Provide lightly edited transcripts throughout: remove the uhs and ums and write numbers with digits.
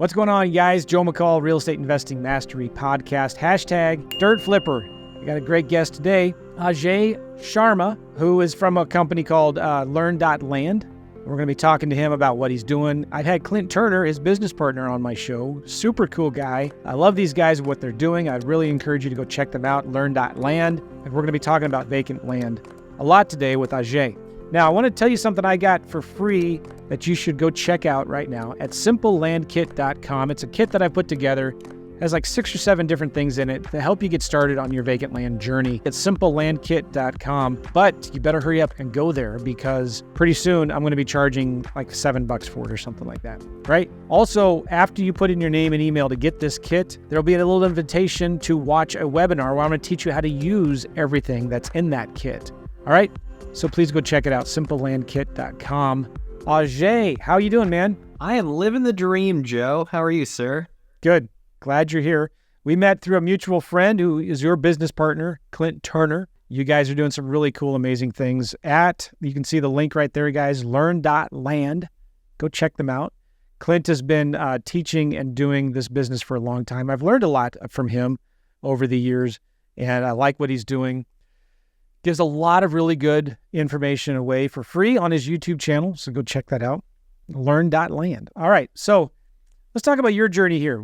What's going on, guys? Joe McCall, Real Estate Investing Mastery Podcast. Hashtag Dirt Flipper. We got a great guest today, Ajay Scharma, who is from a company called Learn.land. We're going to be talking to him about what he's doing. I've had Clint Turner, his business partner, on my show. Super cool guy. I love these guys and what they're doing. I'd really encourage you to go check them out, Learn.land. And we're going to be talking about vacant land a lot today with Ajay. Now, I want to tell you something I got for free that you should go check out right now at simplelandkit.com. It's a kit that I put together. It has like 6 or 7 different things in it to help you get started on your vacant land journey. It's simplelandkit.com, but you better hurry up and go there because pretty soon I'm going to be charging like $7 for it or something like that, right? Also, after you put in your name and email to get this kit, there'll be a little invitation to watch a webinar where I'm going to teach you how to use everything that's in that kit. All right? So please go check it out, simplelandkit.com. Ajay, how you doing, man? I am living the dream, Joe. How are you, sir? Good. Glad you're here. We met through a mutual friend who is your business partner, Clint Turner. You guys are doing some really cool, amazing things you can see the link right there, guys, Learn.land. Go check them out. Clint has been teaching and doing this business for a long time. I've learned a lot from him over the years, and I like what he's doing. Gives a lot of really good information away for free on his YouTube channel, so go check that out, Learn.land. All right, so let's talk about your journey here.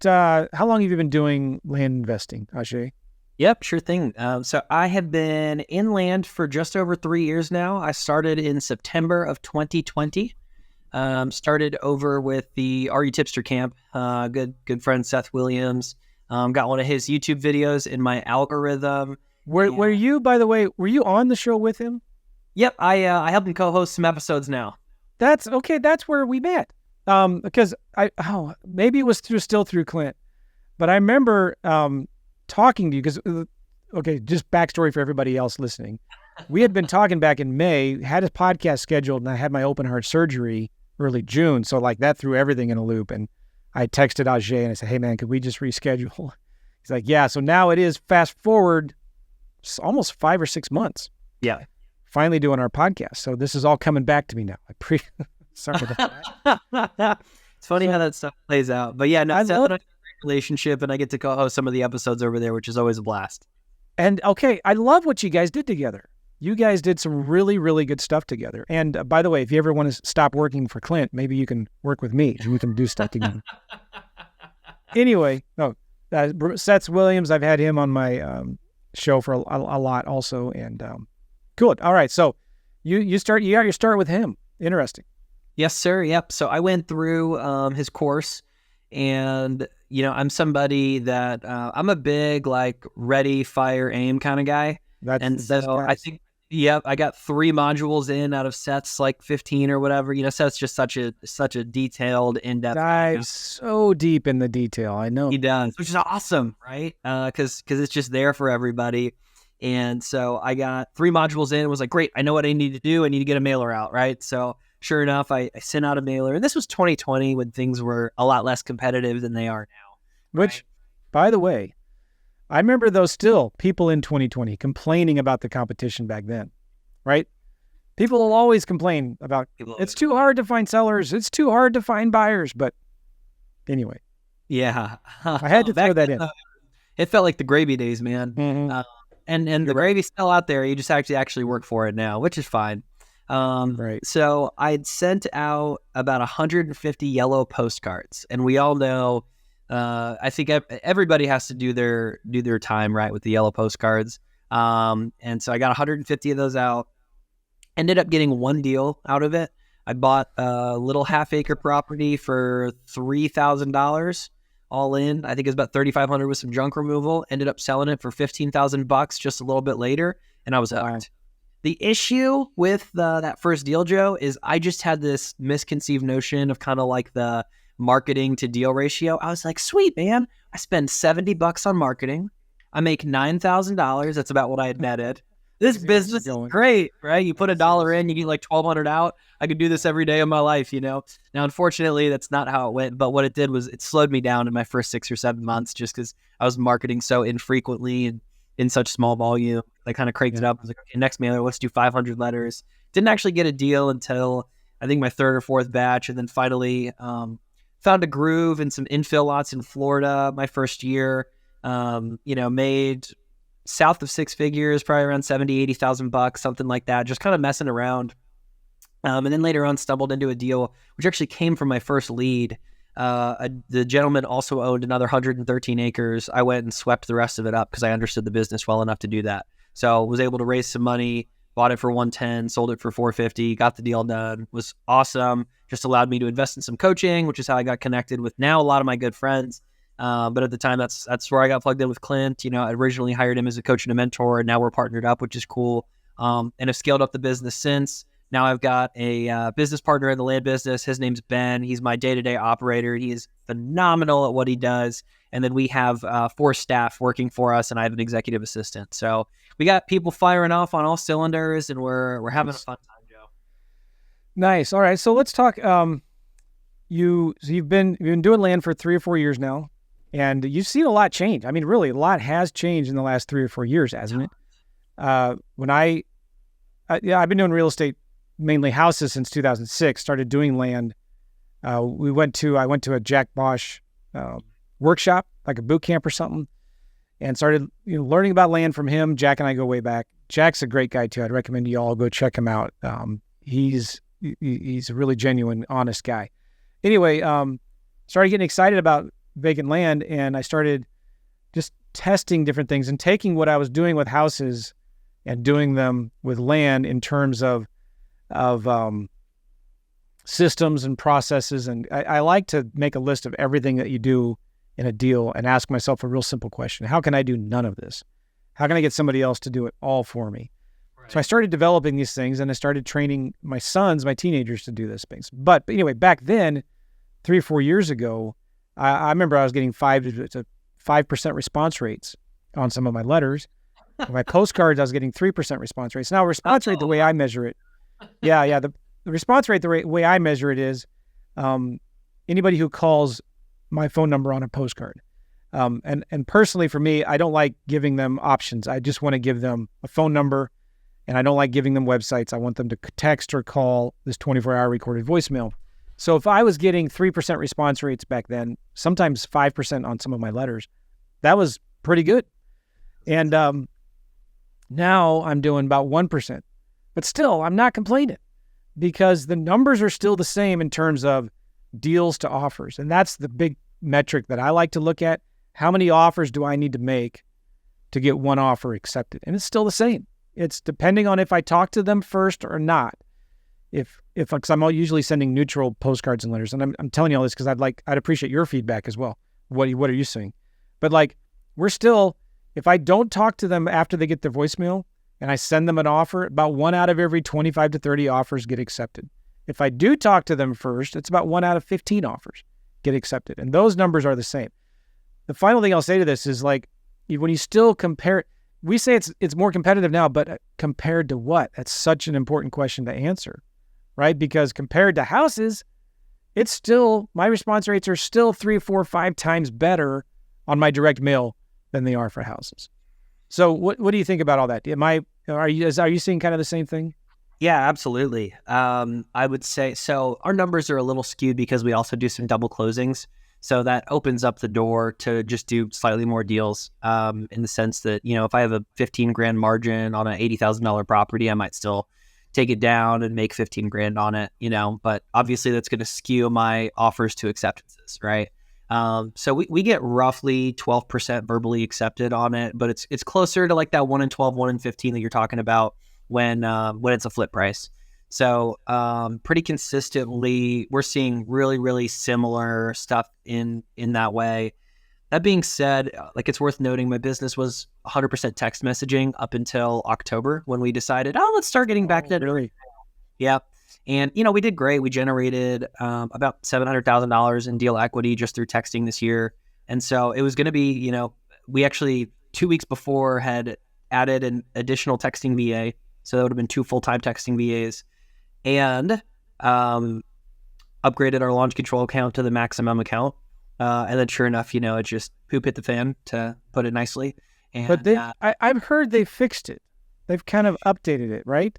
How long have you been doing land investing, Ajay? Yep, sure thing. So I have been in land for just over 3 years now. I started in September of 2020. Started over with the AR Tipster Camp. Good friend Seth Williams. Got one of his YouTube videos in my algorithm. Were you, by the way, were you on the show with him? Yep, I helped him co-host some episodes now. That's okay. That's where we met. Because maybe it was still through Clint, but I remember talking to you because, just backstory for everybody else listening. We had been talking back in May, had a podcast scheduled, and I had my open heart surgery early June. So like that threw everything in a loop. And I texted Ajay and I said, hey man, could we just reschedule? He's like, yeah. So now it is fast forward almost 5 or 6 months. Yeah. Finally doing our podcast. So this is all coming back to me now. Sorry about that. It's funny how that stuff plays out. But yeah, no, Seth and I have a great relationship, and I get to co-host some of the episodes over there, which is always a blast. And okay, I love what you guys did together. You guys did some really, really good stuff together. And by the way, if you ever want to stop working for Clint, maybe you can work with me and we can do stuff together. Anyway, Seth Williams, I've had him on my show for a lot also. And good. All right. So you got your start with him. Interesting. Yes, sir. Yep. So I went through his course, and I'm somebody that I'm a big ready, fire, aim kind of guy. I think I got 3 modules in out of Seth's 15 or whatever. Seth's just such a detailed, in-depth. Dives so deep in the detail. I know he does, which is awesome, right? Because it's just there for everybody. And so I got 3 modules in and was like, great, I know what I need to do. I need to get a mailer out, right? So sure enough, I sent out a mailer. And this was 2020 when things were a lot less competitive than they are now. Which, right? By the way, I remember those still people in 2020 complaining about the competition back then, right? People will always complain about it's too hard to find sellers. It's too hard to find buyers. But anyway. Yeah. I had to throw that in. It felt like the gravy days, man. Mm-hmm. And the gravy's still out there. You just actually work for it now, which is fine. Right. So I'd sent out about 150 yellow postcards, and we all know, I think everybody has to do their time, right, with the yellow postcards. And so I got 150 of those out, ended up getting 1 deal out of it. I bought a little half-acre property for $3,000. All in, I think it was about $3,500 with some junk removal. Ended up selling it for $15,000 just a little bit later, and I was hooked. Wow. The issue with that first deal, Joe, is I just had this misconceived notion of kind of the marketing to deal ratio. I was like, sweet, man, I spend $70 on marketing. I make $9,000. That's about what I had netted. This business is great, right? You put $1 in, you get $1,200 out. I could do this every day of my life, Now, unfortunately, that's not how it went. But what it did was it slowed me down in my first 6 or 7 months just because I was marketing so infrequently and in such small volume. I kind of cranked it up. I was like, okay, next mailer, let's do 500 letters. Didn't actually get a deal until I think my 3rd or 4th batch. And then finally found a groove in some infill lots in Florida my first year. Made south of six figures, probably around 70, $80,000, something like that, just kind of messing around. And then later on stumbled into a deal, which actually came from my first lead. The gentleman also owned another 113 acres. I went and swept the rest of it up because I understood the business well enough to do that. So was able to raise some money, bought it for 110, sold it for 450, got the deal done. Was awesome. Just allowed me to invest in some coaching, which is how I got connected with now a lot of my good friends. But at the time, that's where I got plugged in with Clint. I originally hired him as a coach and a mentor, and now we're partnered up, which is cool. And have scaled up the business since. Now I've got a business partner in the land business. His name's Ben. He's my day-to-day operator. He is phenomenal at what he does. And then we have 4 staff working for us, and I have an executive assistant. So we got people firing off on all cylinders, and we're having a fun time, Joe. Nice. All right. So let's talk. You've been doing land for 3 or 4 years now, and you've seen a lot change. I mean, really, a lot has changed in the last 3 or 4 years, hasn't it? I've been doing real estate, mainly houses, since 2006. Started doing land. I went to a Jack Bosch workshop, like a boot camp or something, and started learning about land from him. Jack and I go way back. Jack's a great guy too. I'd recommend you all go check him out. He's a really genuine, honest guy. Anyway, started getting excited about vacant land, and I started just testing different things and taking what I was doing with houses and doing them with land in terms of systems and processes. And I like to make a list of everything that you do in a deal and ask myself a real simple question. How can I do none of this? How can I get somebody else to do it all for me? Right. So I started developing these things, and I started training my teenagers to do these things. But anyway, back then, 3 or 4 years ago, I remember I was getting 5% response rates on some of my letters. My postcards, I was getting 3% response rates. Now, response rate, the way I measure it, the response rate, the way I measure it is anybody who calls my phone number on a postcard. And personally, for me, I don't like giving them options. I just want to give them a phone number, and I don't like giving them websites. I want them to text or call this 24-hour recorded voicemail. So if I was getting 3% response rates back then, sometimes 5% on some of my letters, that was pretty good. And now I'm doing about 1%. But still, I'm not complaining because the numbers are still the same in terms of deals to offers. And that's the big metric that I like to look at. How many offers do I need to make to get one offer accepted? And it's still the same. It's depending on if I talk to them first or not. Because I'm usually sending neutral postcards and letters, and I'm telling you all this because I'd appreciate your feedback as well. What are you seeing? But we're still, if I don't talk to them after they get their voicemail and I send them an offer, about 1 out of every 25 to 30 offers get accepted. If I do talk to them first, it's about 1 out of 15 offers get accepted, and those numbers are the same. The final thing I'll say to this is when you still compare, we say it's more competitive now, but compared to what? That's such an important question to answer. Right? Because compared to houses, my response rates are still 3, 4, 5 times better on my direct mail than they are for houses. So what do you think about all that? Are you seeing kind of the same thing? Yeah, absolutely. I would say, so our numbers are a little skewed because we also do some double closings. So that opens up the door to just do slightly more deals in the sense that, if I have a 15 grand margin on an $80,000 property, I might still take it down and make 15 grand on it, but obviously that's going to skew my offers to acceptances, right? So we get roughly 12% verbally accepted on it, but it's closer to like that 1 in 12, 1 in 15 that you're talking about when it's a flip price. So pretty consistently, we're seeing really, really similar stuff in that way. That being said, it's worth noting my business was 100% text messaging up until October when we decided, let's start getting back to that. Really? Yeah. And, we did great. We generated about $700,000 in deal equity just through texting this year. And so it was going to be, we actually 2 weeks before had added an additional texting VA. So that would have been 2 full-time texting VAs and upgraded our launch control account to the maximum account. And then sure enough, it just poop hit the fan, to put it nicely. And, but I've heard they fixed it. They've kind of updated it, right?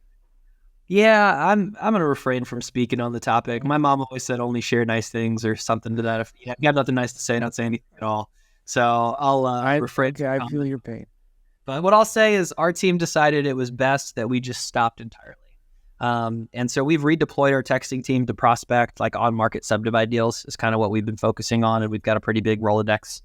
Yeah, I'm gonna refrain from speaking on the topic. My mom always said only share nice things or something to that. If you got nothing nice to say, not say anything at all. So I'll refrain from I comment. feel your pain. But what I'll say is our team decided it was best that we just stopped entirely. And so we've redeployed our texting team to prospect like on-market subdivide deals is kind of what we've been focusing on. And we've got a pretty big Rolodex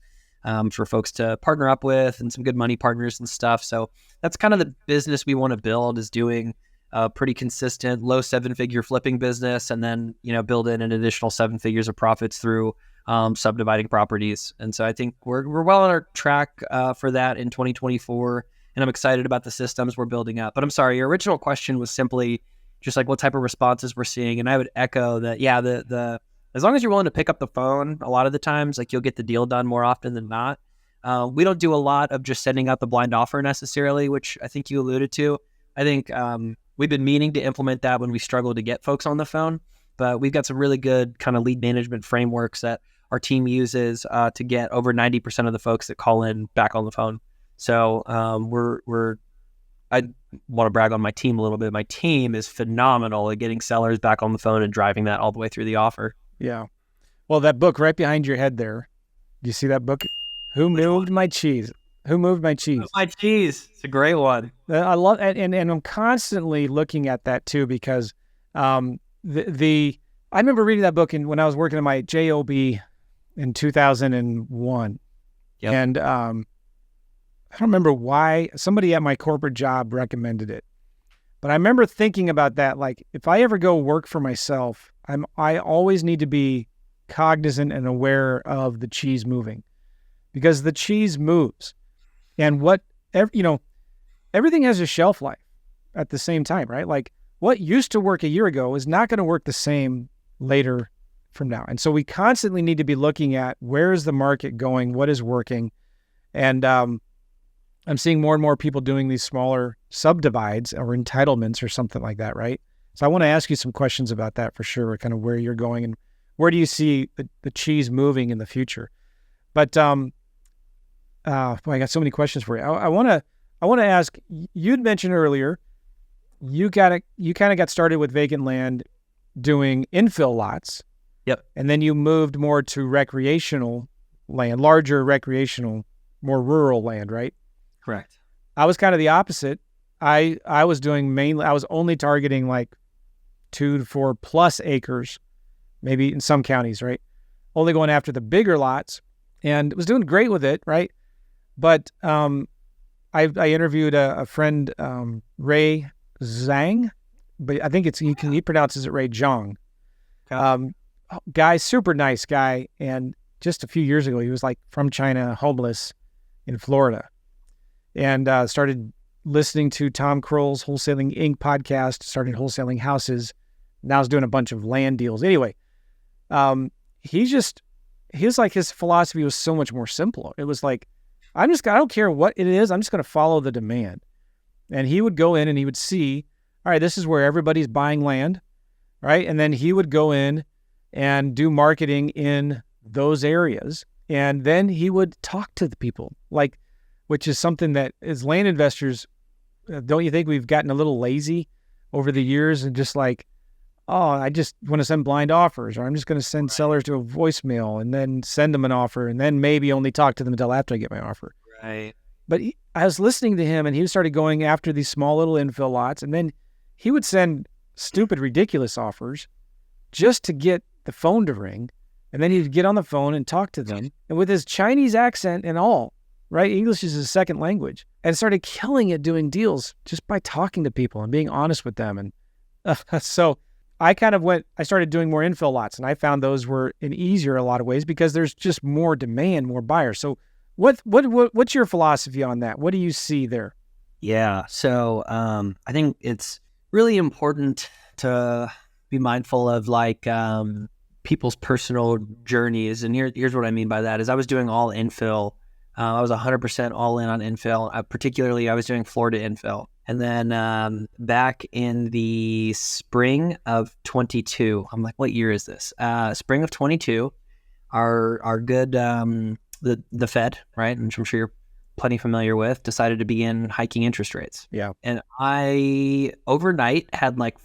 for folks to partner up with and some good money partners and stuff. So that's kind of the business we want to build, is doing a pretty consistent low 7-figure flipping business, and then, build in an additional 7 figures of profits through subdividing properties. And so I think we're well on our track for that in 2024. And I'm excited about the systems we're building up. But I'm sorry, your original question was simply just like what type of responses we're seeing. And I would echo that, yeah, the as long as you're willing to pick up the phone, a lot of the times, like, you'll get the deal done more often than not. We don't do a lot of just sending out the blind offer necessarily, which I think you alluded to. I think we've been meaning to implement that when we struggle to get folks on the phone, but we've got some really good kind of lead management frameworks that our team uses to get over 90% of the folks that call in back on the phone. So I want to brag on my team a little bit. My team is phenomenal at getting sellers back on the phone and driving that all the way through the offer. Yeah. Well, that book right behind your head there, do you see that book? Who Moved My Cheese? Who Moved My Cheese? My cheese. It's a great one. I love it. And I'm constantly looking at that too, because I remember reading that book when I was working at my job in 2001. Yep. And I don't remember why somebody at my corporate job recommended it. But I remember thinking about that, like, if I ever go work for myself, I always need to be cognizant and aware of the cheese moving, because the cheese moves. And everything has a shelf life at the same time, right? Like, what used to work a year ago is not going to work the same later from now. And so we constantly need to be looking at, where is the market going? What is working? And I'm seeing more and more people doing these smaller subdivides or entitlements or something like that, right? So I want to ask you some questions about that for sure, kind of where you're going and where do you see the cheese moving in the future. But boy, I got so many questions for you. I want to ask, you'd mentioned earlier, you kind of got started with vacant land doing infill lots. Yep. And then you moved more to recreational land, larger recreational, more rural land, right? Correct. I was kind of the opposite. I was only targeting like 2 to 4 plus acres, maybe in some counties, right? Only going after the bigger lots, and was doing great with it, right? But I interviewed a friend, Ray Zhang, but I think he pronounces it Ray Zhang. Okay. Guy, super nice guy, and just a few years ago, he was like from China, homeless in Florida, and started listening to Tom Kroll's Wholesaling Inc. podcast, started wholesaling houses. Now he's doing a bunch of land deals. Anyway, his philosophy was so much more simple. It was like, I don't care what it is, I'm just going to follow the demand. And he would go in and he would see, all right, this is where everybody's buying land, right? And then he would go in and do marketing in those areas. And then he would talk to the people, which is something that as land investors, don't you think we've gotten a little lazy over the years and just like, oh, I just want to send blind offers, or I'm just going to send sellers to a voicemail and then send them an offer and then maybe only talk to them until after I get my offer. Right. But I was listening to him and he started going after these small little infill lots, and then he would send stupid, ridiculous offers just to get the phone to ring. And then he'd get on the phone and talk to them. And with his Chinese accent and all, right? English is his second language. And started killing it doing deals just by talking to people and being honest with them. And so I started doing more infill lots, and I found those were easier in a lot of ways because there's just more demand, more buyers. So what's your philosophy on that? What do you see there? Yeah. So I think it's really important to be mindful of people's personal journeys. And here's what I mean by that is I was doing all infill. I was 100% all in on infill. Particularly, I was doing Florida infill. And then back in the spring of 22, I'm like, what year is this? Spring of 22, our good, the Fed, right, which I'm sure you're plenty familiar with, decided to begin hiking interest rates. Yeah. And I overnight had like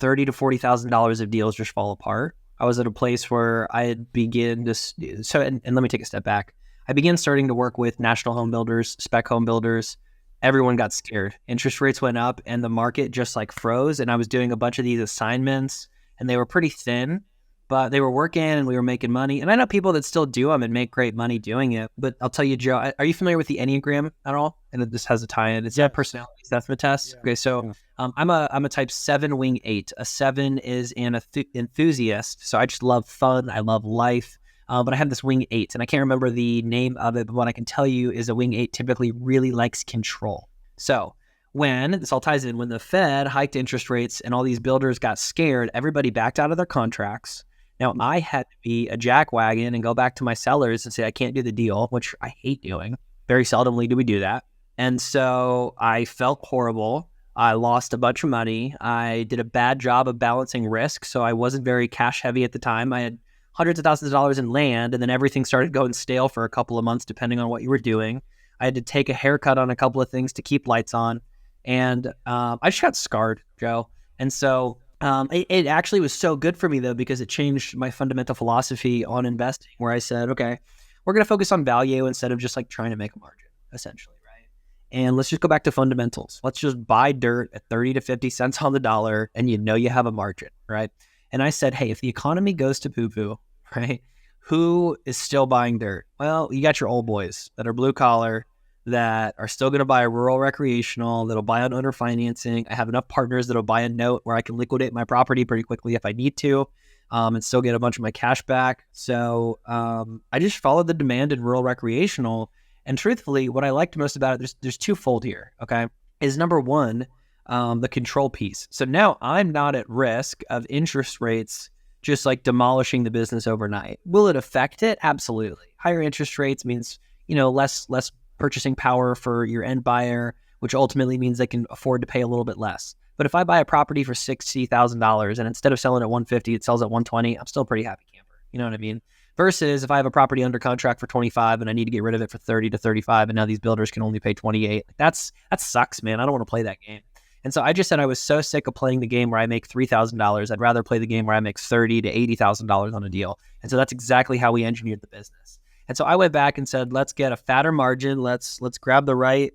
$30,000 to $40,000 of deals just fall apart. I was at a place where I had begun to, and let me take a step back. I began starting to work with national home builders, spec home builders. Everyone got scared. Interest rates went up and the market just like froze. And I was doing a bunch of these assignments and they were pretty thin, but they were working and we were making money. And I know people that still do them and make great money doing it. But I'll tell you, Joe, are you familiar with the Enneagram at all? And this has a tie-in. It's a personality assessment test. Yeah. Okay, so I'm a type 7 wing 8. A 7 is an enthusiast. So I just love fun. I love life. But I have this wing 8, and I can't remember the name of it, but what I can tell you is a wing 8 typically really likes control. So this all ties in, when the Fed hiked interest rates and all these builders got scared, everybody backed out of their contracts. Now, I had to be a jackwagon and go back to my sellers and say, I can't do the deal, which I hate doing. Very seldomly do we do that. And so I felt horrible. I lost a bunch of money. I did a bad job of balancing risk, so I wasn't very cash heavy at the time. I had hundreds of thousands of dollars in land, and then everything started going stale for a couple of months, depending on what you were doing. I had to take a haircut on a couple of things to keep lights on. And I just got scarred, Joe. And so it actually was so good for me, though, because it changed my fundamental philosophy on investing, where I said, okay, we're going to focus on value instead of just like trying to make a margin, essentially, right? And let's just go back to fundamentals. Let's just buy dirt at 30 to 50 cents on the dollar, and you have a margin, right? And I said, hey, if the economy goes to poo-poo, right, who is still buying dirt? Well, you got your old boys that are blue collar, that are still going to buy a rural recreational, that'll buy on owner financing. I have enough partners that'll buy a note where I can liquidate my property pretty quickly if I need to, and still get a bunch of my cash back. So I just followed the demand in rural recreational. And truthfully, what I liked most about it, there's twofold here, okay, is number one, the control piece. So now I'm not at risk of interest rates just like demolishing the business overnight. Will it affect it? Absolutely. Higher interest rates means, less purchasing power for your end buyer, which ultimately means they can afford to pay a little bit less. But if I buy a property for $60,000 and instead of selling at $150, it sells at $120, I'm still a pretty happy camper. You know what I mean? Versus if I have a property under contract for $25 and I need to get rid of it for $30 to $35, and now these builders can only pay $28. That sucks, man. I don't want to play that game. And so I just said I was so sick of playing the game where I make $3,000. I'd rather play the game where I make $30,000 to $80,000 on a deal. And so that's exactly how we engineered the business. And so I went back and said, let's get a fatter margin. Let's grab the right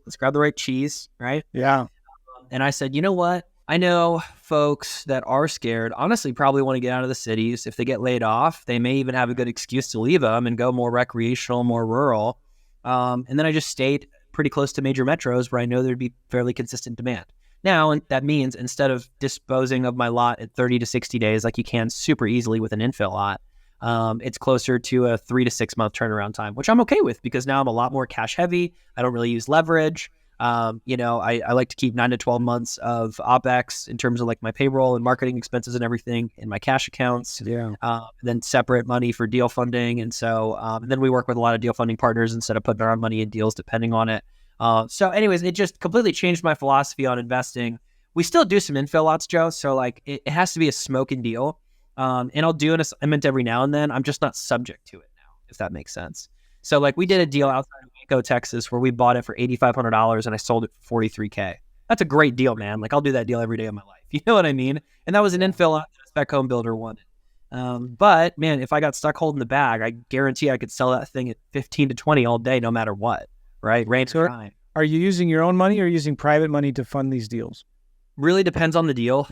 cheese, right? Yeah. And I said, you know what? I know folks that are scared, honestly, probably want to get out of the cities. If they get laid off, they may even have a good excuse to leave them and go more recreational, more rural. And then I just stayed pretty close to major metros where I know there'd be fairly consistent demand. Now, that means instead of disposing of my lot at 30 to 60 days, like you can super easily with an infill lot, it's closer to a 3 to 6 month turnaround time, which I'm okay with because now I'm a lot more cash heavy. I don't really use leverage. I like to keep 9 to 12 months of OpEx in terms of like my payroll and marketing expenses and everything in my cash accounts. Yeah. Then separate money for deal funding. And so, and then we work with a lot of deal funding partners instead of putting our own money in deals, depending on it. So anyways, it just completely changed my philosophy on investing. We still do some infill lots, Joe. So like it has to be a smoking deal. And I'll do an assignment every now and then. I'm just not subject to it now, if that makes sense. So like we did a deal outside of Waco, Texas, where we bought it for $8,500 and I sold it for $43K. That's a great deal, man. Like I'll do that deal every day of my life. You know what I mean? And that was an infill lot that a spec home builder wanted. But man, if I got stuck holding the bag, I guarantee I could sell that thing at 15 to 20 all day, no matter what. Right? Rain or shine. Are you using your own money or using private money to fund these deals? Really depends on the deal.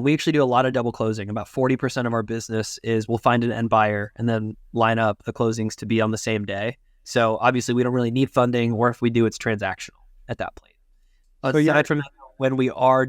We actually do a lot of double closing. About 40% of our business is we'll find an end buyer and then line up the closings to be on the same day. So obviously we don't really need funding, or if we do, it's transactional at that point. Aside from that, when we are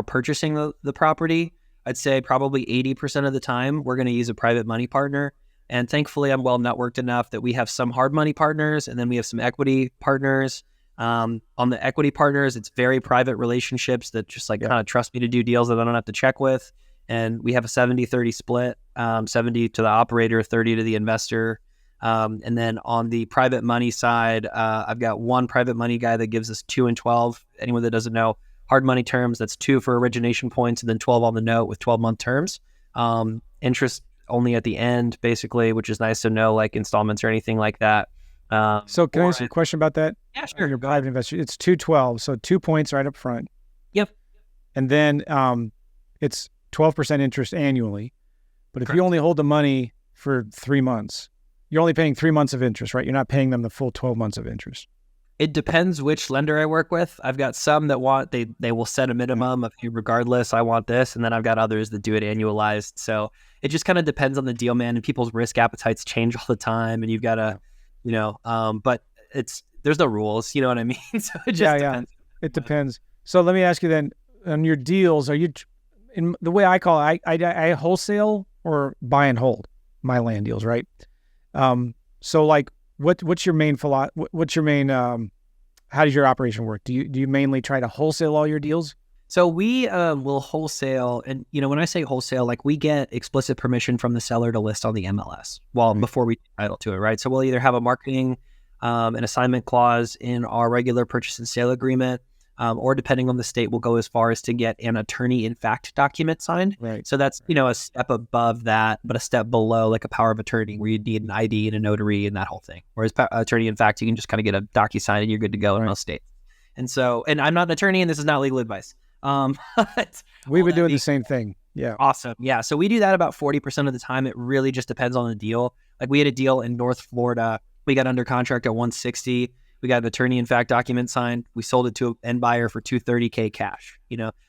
purchasing the property, I'd say probably 80% of the time we're going to use a private money partner. And thankfully, I'm well networked enough that we have some hard money partners and then we have some equity partners. On the equity partners, it's very private relationships that just kind of trust me to do deals that I don't have to check with. And we have a 70-30 split, 70 to the operator, 30 to the investor. And then on the private money side, I've got one private money guy that gives us 2 and 12. Anyone that doesn't know, hard money terms, that's 2 for origination points and then 12 on the note with 12-month terms. Interest only at the end, basically, which is nice to know, like installments or anything like that. So can I ask you a question about that? Yeah, sure. Your private investor, it's 212, so 2 points right up front. Yep. And then it's 12% interest annually. But if Correct. you only hold the money for 3 months, you're only paying 3 months of interest, right? You're not paying them the full 12 months of interest. It depends which lender I work with. I've got some that want, they will set a minimum of, regardless, I want this. And then I've got others that do it annualized. So it just kind of depends on the deal, man. And people's risk appetites change all the time. And you've got to, but there's no rules, you know what I mean? So it just depends. It depends. So let me ask you then, on your deals, are you, in the way I call it, I wholesale or buy and hold my land deals, right? So like, what's your main how does your operation work? Do you mainly try to wholesale all your deals? So we will wholesale, and when I say wholesale, like we get explicit permission from the seller to list on the MLS before we title to it, right? So we'll either have a marketing an assignment clause in our regular purchase and sale agreement, or depending on the state, we'll go as far as to get an attorney in fact document signed. Right. So that's, a step above that, but a step below, like a power of attorney where you need an ID and a notary and that whole thing. Whereas attorney in fact, you can just kind of get a DocuSign and you're good to go in most states. And so, and I'm not an attorney and this is not legal advice. We've been doing the same thing. Yeah. Awesome. Yeah. So we do that about 40% of the time. It really just depends on the deal. Like we had a deal in North Florida. We got under contract at 160. We got an attorney in fact document signed. We sold it to an end buyer for $230K cash.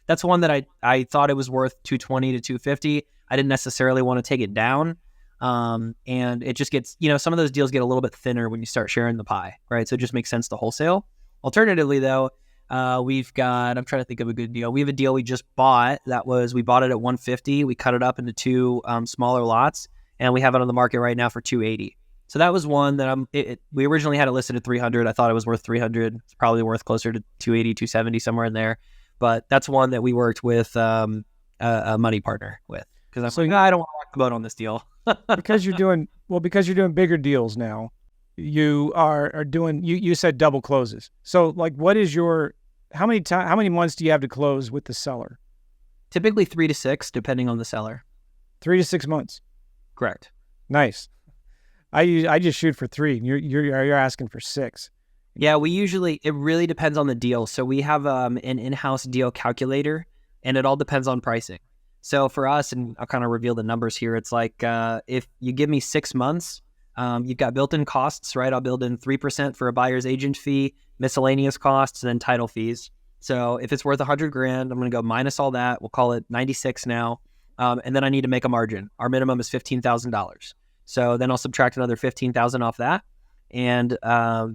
That's one that I thought it was worth $220 to $250. I didn't necessarily want to take it down. And it just gets, some of those deals get a little bit thinner when you start sharing the pie, right? So it just makes sense to wholesale. Alternatively though, we've got, I'm trying to think of a good deal. We have a deal we just bought we bought it at 150. We cut it up into two smaller lots and we have it on the market right now for 280. So that was one that we originally had it listed at 300. I thought it was worth 300. It's probably worth closer to 280, 270, somewhere in there. But that's one that we worked with a money partner with. Because I don't want to rock the boat on this deal. because you're doing bigger deals now. You are doing, you said double closes. So like, what is how many months do you have to close with the seller? Typically 3 to 6, depending on the seller. 3 to 6 months. Correct. Nice. I just shoot for 3. You're asking for 6. Yeah, it really depends on the deal. So we have an in-house deal calculator, and it all depends on pricing. So for us, and I'll kind of reveal the numbers here, it's like if you give me 6 months, you've got built-in costs, right? I'll build in 3% for a buyer's agent fee, miscellaneous costs, and then title fees. So if it's worth $100,000, I'm going to go minus all that. We'll call it 96 now, and then I need to make a margin. Our minimum is $15,000. So then I'll subtract another $15,000 off that. And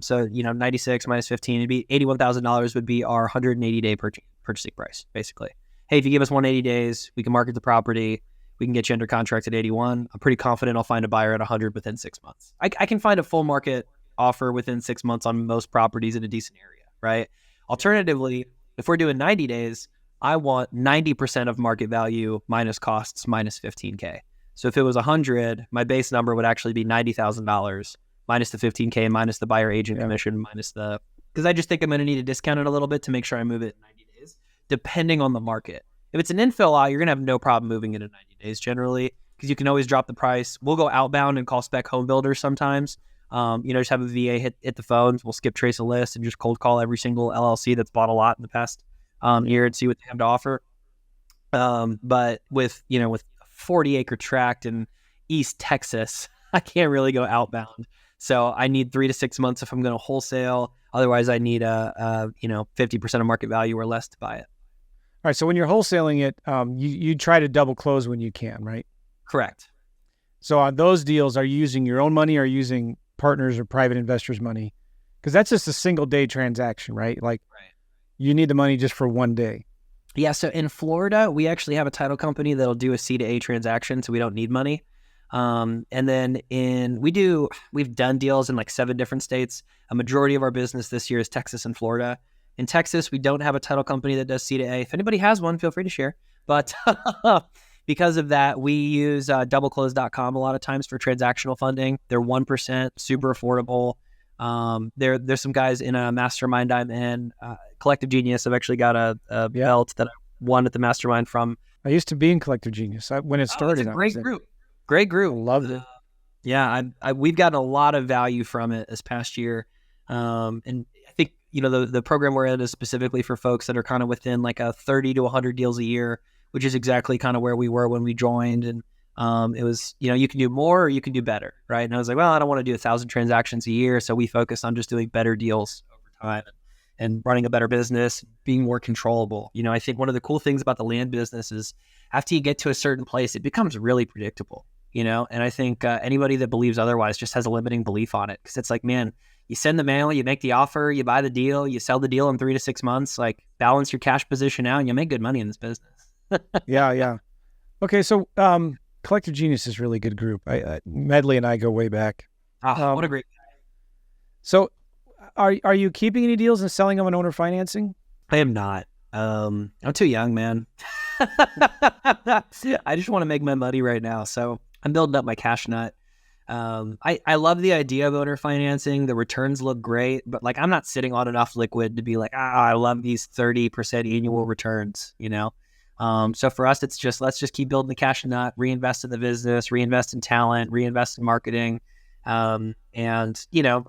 so, 96 minus 15, it'd be $81,000 would be our 180-day purchasing price, basically. Hey, if you give us 180 days, we can market the property. We can get you under contract at 81. I'm pretty confident I'll find a buyer at 100 within 6 months. I can find a full market offer within 6 months on most properties in a decent area, right? Alternatively, if we're doing 90 days, I want 90% of market value minus costs minus 15K. So if it was 100, my base number would actually be $90,000 minus the 15K, minus the buyer agent commission, because I just think I'm going to need to discount it a little bit to make sure I move it in 90 days, depending on the market. If it's an infill lot, you're going to have no problem moving it in 90 days generally, because you can always drop the price. We'll go outbound and call spec home builders sometimes. Just have a VA hit the phones. We'll skip trace a list and just cold call every single LLC that's bought a lot in the past year and see what they have to offer. But with 40-acre tract in East Texas, I can't really go outbound. So I need 3 to 6 months if I'm going to wholesale. Otherwise, I need 50% of market value or less to buy it. All right. So when you're wholesaling it, you try to double close when you can, right? Correct. So on those deals, are you using your own money or using partners or private investors' money? Because that's just a single day transaction, right? Like, you need the money just for one day. Yeah. So in Florida, we actually have a title company that'll do a C to A transaction, so we don't need money. And then we've done deals in like 7 different states. A majority of our business this year is Texas and Florida. In Texas, we don't have a title company that does C to A. If anybody has one, feel free to share. But because of that, we use doubleclose.com a lot of times for transactional funding. They're 1%, super affordable. There's some guys in a mastermind I'm in, Collective Genius. I've actually got a belt that I won at the mastermind from. I used to be in Collective Genius when it started. It's a great group. Great group. Loved it. We've gotten a lot of value from it this past year. And I think, the program we're in is specifically for folks that are kind of within like a 30 to 100 deals a year. which is exactly kind of where we were when we joined. And it was, you can do more or you can do better, right? And I was like, well, I don't want to do 1,000 transactions a year. So we focused on just doing better deals over time and running a better business, being more controllable. I think one of the cool things about the land business is after you get to a certain place, it becomes really predictable, and I think anybody that believes otherwise just has a limiting belief on it. Because it's like, man, you send the mail, you make the offer, you buy the deal, you sell the deal in 3 to 6 months, like balance your cash position out and you make good money in this business. Yeah. Okay. So, Collective Genius is a really good group. Medley and I go way back. What a great guy. So are you keeping any deals and selling them on owner financing? I am not. I'm too young, man. I just want to make my money right now. So I'm building up my cash nut. I love the idea of owner financing. The returns look great, but like I'm not sitting on enough liquid to be like, I love these 30% annual returns, So for us, it's just, let's just keep building the cash nut, reinvest in the business, reinvest in talent, reinvest in marketing. And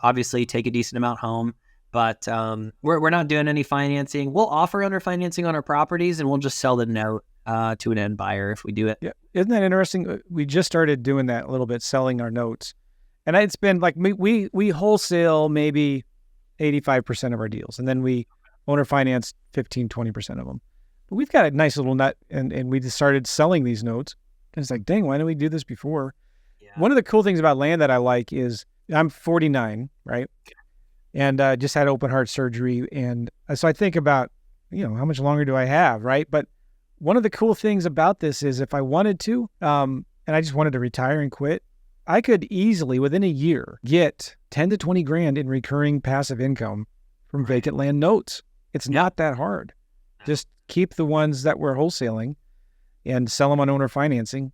obviously take a decent amount home, but we're not doing any financing. We'll offer owner financing on our properties and we'll just sell the note to an end buyer if we do it. Yeah. Isn't that interesting? We just started doing that a little bit, selling our notes. And it's been like, we wholesale maybe 85% of our deals. And then we owner finance 15-20% of them. But we've got a nice little nut and we just started selling these notes. And it's like, dang, why didn't we do this before? Yeah. One of the cool things about land that I like is I'm 49, right? And just had open heart surgery. And so I think about, how much longer do I have, right? But one of the cool things about this is if I wanted to, and I just wanted to retire and quit, I could easily, within a year, get 10 to 20 grand in recurring passive income from vacant land notes. It's not that hard. Just keep the ones that we're wholesaling and sell them on owner financing.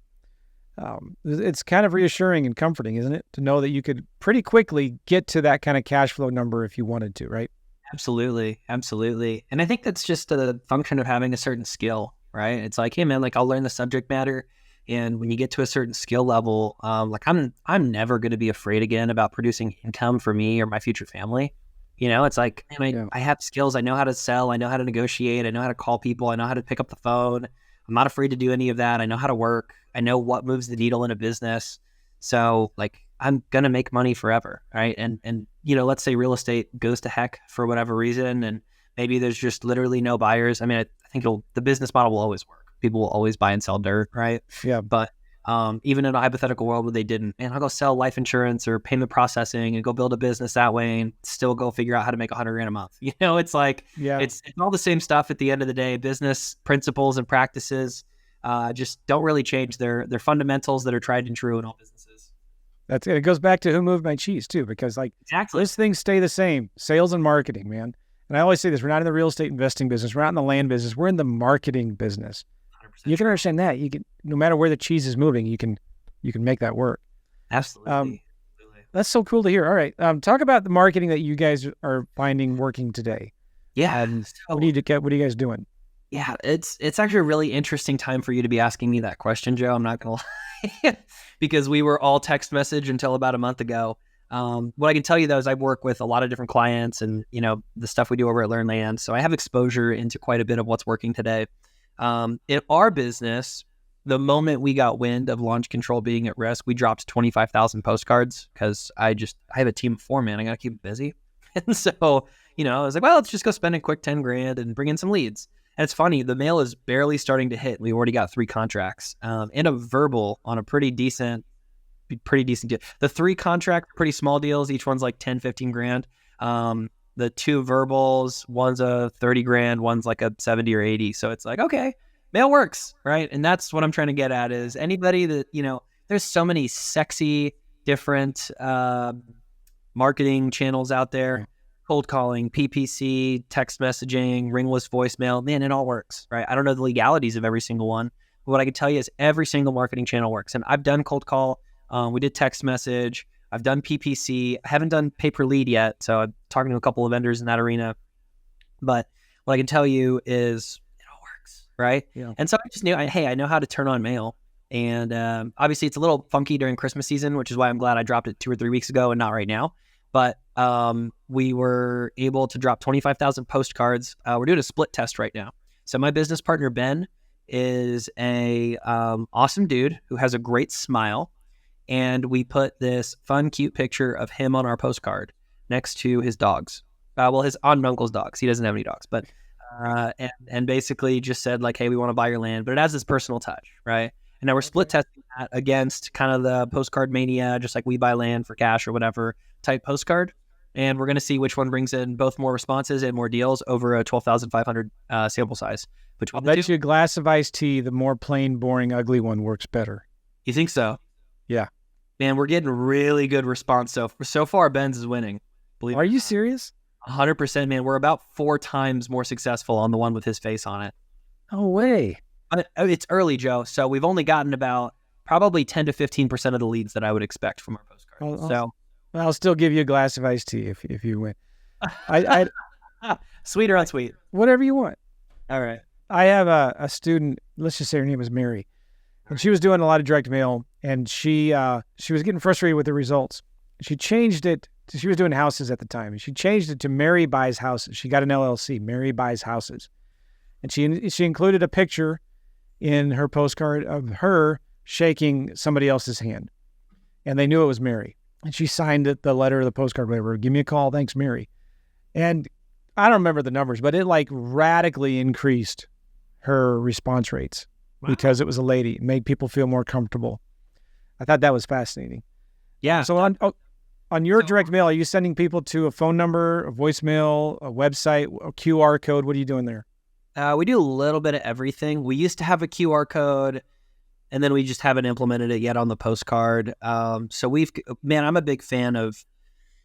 It's kind of reassuring and comforting, isn't it? To know that you could pretty quickly get to that kind of cash flow number if you wanted to, right? Absolutely. And I think that's just a function of having a certain skill, right? It's like, hey man, like I'll learn the subject matter. And when you get to a certain skill level, like I'm never going to be afraid again about producing income for me or my future family. It's like, man, I have skills. I know how to sell. I know how to negotiate. I know how to call people. I know how to pick up the phone. I'm not afraid to do any of that. I know how to work. I know what moves the needle in a business. So like, I'm going to make money forever. Right. And, let's say real estate goes to heck for whatever reason. And maybe there's just literally no buyers. I mean, I think the business model will always work. People will always buy and sell dirt. Right. Yeah. But even in a hypothetical world where they didn't, and I'll go sell life insurance or payment processing and go build a business that way and still go figure out how to make $100 grand a month. It's like, it's all the same stuff at the end of the day. Business principles and practices just don't really change. They're fundamentals that are tried and true in all businesses. That's it. It goes back to who moved my cheese too, because like those things stay the same. Sales and marketing, man. And I always say this, we're not in the real estate investing business. We're not in the land business. We're in the marketing business. You can understand that. You can, no matter where the cheese is moving, you can make that work. Absolutely. That's so cool to hear. All right. Talk about the marketing that you guys are finding working today. Yeah. What are you guys doing? Yeah, it's actually a really interesting time for you to be asking me that question, Joe. I'm not going to lie, because we were all text message until about a month ago. What I can tell you though is I work with a lot of different clients and, the stuff we do over at Learn.land. So I have exposure into quite a bit of what's working today. In our business, the moment we got wind of launch control being at risk, we dropped 25,000 postcards because I have a team of 4, man. I got to keep it busy. And so, I was like, well, let's just go spend a quick 10 grand and bring in some leads. And it's funny, the mail is barely starting to hit. We already got 3 contracts, and a verbal on a pretty decent deal. The 3 contract, pretty small deals. Each one's like 10, 15 grand. The 2 verbals, one's a 30 grand, one's like a 70 or 80. So it's like, okay, mail works, right? And that's what I'm trying to get at is anybody that, there's so many sexy, different marketing channels out there, cold calling, PPC, text messaging, ringless voicemail, man, it all works, right? I don't know the legalities of every single one, but what I can tell you is every single marketing channel works. And I've done cold call. We did text message. I've done PPC. I haven't done pay-per-lead yet, so I'm talking to a couple of vendors in that arena. But what I can tell you is it all works, right? Yeah. And so I just knew, I know how to turn on mail. And obviously, it's a little funky during Christmas season, which is why I'm glad I dropped it 2 or 3 weeks ago and not right now. But we were able to drop 25,000 postcards. We're doing a split test right now. So my business partner, Ben, is a awesome dude who has a great smile. And we put this fun, cute picture of him on our postcard next to his dogs. His aunt and uncle's dogs. He doesn't have any dogs, but and basically just said like, hey, we want to buy your land, but it has this personal touch, right? And now we're split testing that against kind of the postcard mania, just like we buy land for cash or whatever type postcard. And we're going to see which one brings in both more responses and more deals over a 12,500 sample size. I'll bet you a glass of iced tea, the more plain, boring, ugly one works better. You think so? Yeah. Man, we're getting really good response. So far, Ben's is winning. Are you serious? 100%, man. We're about 4 times more successful on the one with his face on it. No way. It's early, Joe. So we've only gotten about probably 10 to 15% of the leads that I would expect from our postcard. I'll still give you a glass of iced tea if you win. Sweet or unsweet? Whatever you want. All right. I have a student, let's just say her name was Mary, and she was doing a lot of direct mail, and she was getting frustrated with the results. She changed it. She was doing houses at the time, and she changed it to Mary Buys Houses. She got an LLC, Mary Buys Houses. And she included a picture in her postcard of her shaking somebody else's hand. And they knew it was Mary. And she signed it, the letter or the postcard, whatever. Give me a call. Thanks, Mary. And I don't remember the numbers, but it like radically increased her response rates because it was a lady. It made people feel more comfortable. I thought that was fascinating. Yeah. So on your direct mail, are you sending people to a phone number, a voicemail, a website, a QR code? What are you doing there? We do a little bit of everything. We used to have a QR code, and then we just haven't implemented it yet on the postcard. I'm a big fan of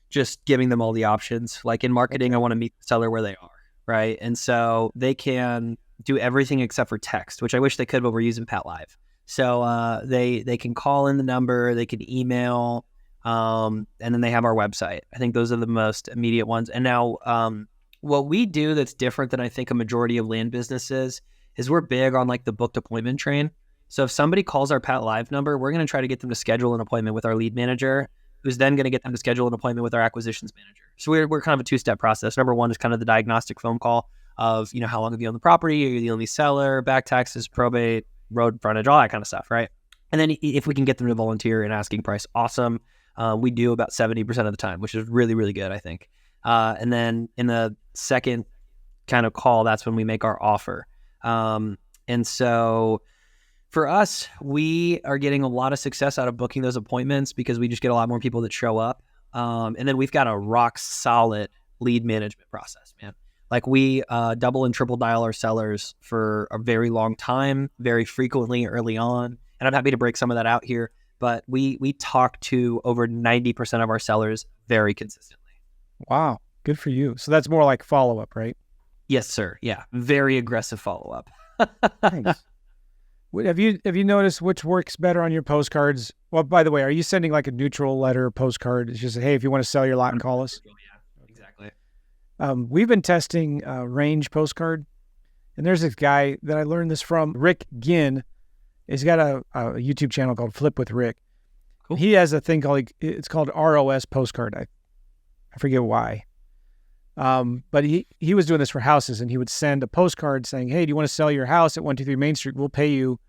just giving them all the options. Like in marketing, I want to meet the seller where they are, right? And so they can do everything except for text, which I wish they could, but we're using Pat Live. So they can call in the number, they can email, and then they have our website. I think those are the most immediate ones. And now what we do that's different than I think a majority of land businesses is we're big on like the booked appointment train. So if somebody calls our Pat Live number, we're going to try to get them to schedule an appointment with our lead manager, who's then going to get them to schedule an appointment with our acquisitions manager. So we're kind of a 2-step process. Number one is kind of the diagnostic phone call of, how long have you owned the property? Are you the only seller? Back taxes, probate, road frontage, all that kind of stuff, right? And then if we can get them to volunteer an asking price, awesome. We do about 70% of the time, which is really, really good, I think. And then in the second kind of call, that's when we make our offer. And so for us, we are getting a lot of success out of booking those appointments because we just get a lot more people that show up. And then we've got a rock solid lead management process, man. Like we double and triple dial our sellers for a very long time, very frequently early on. And I'm happy to break some of that out here. But we talk to over 90% of our sellers very consistently. Wow. Good for you. So that's more like follow-up, right? Yes, sir. Yeah. Very aggressive follow-up. Thanks. Have you noticed which works better on your postcards? Well, by the way, are you sending like a neutral letter postcard? It's just, hey, if you want to sell your lot, call us. Yeah, exactly. We've been testing range postcard, and there's this guy that I learned this from, Rick Ginn. He's got a YouTube channel called Flip with Rick. Cool. He has a thing it's called ROS postcard. I forget why. But he was doing this for houses, and he would send a postcard saying, hey, do you want to sell your house at 123 Main Street? We'll pay you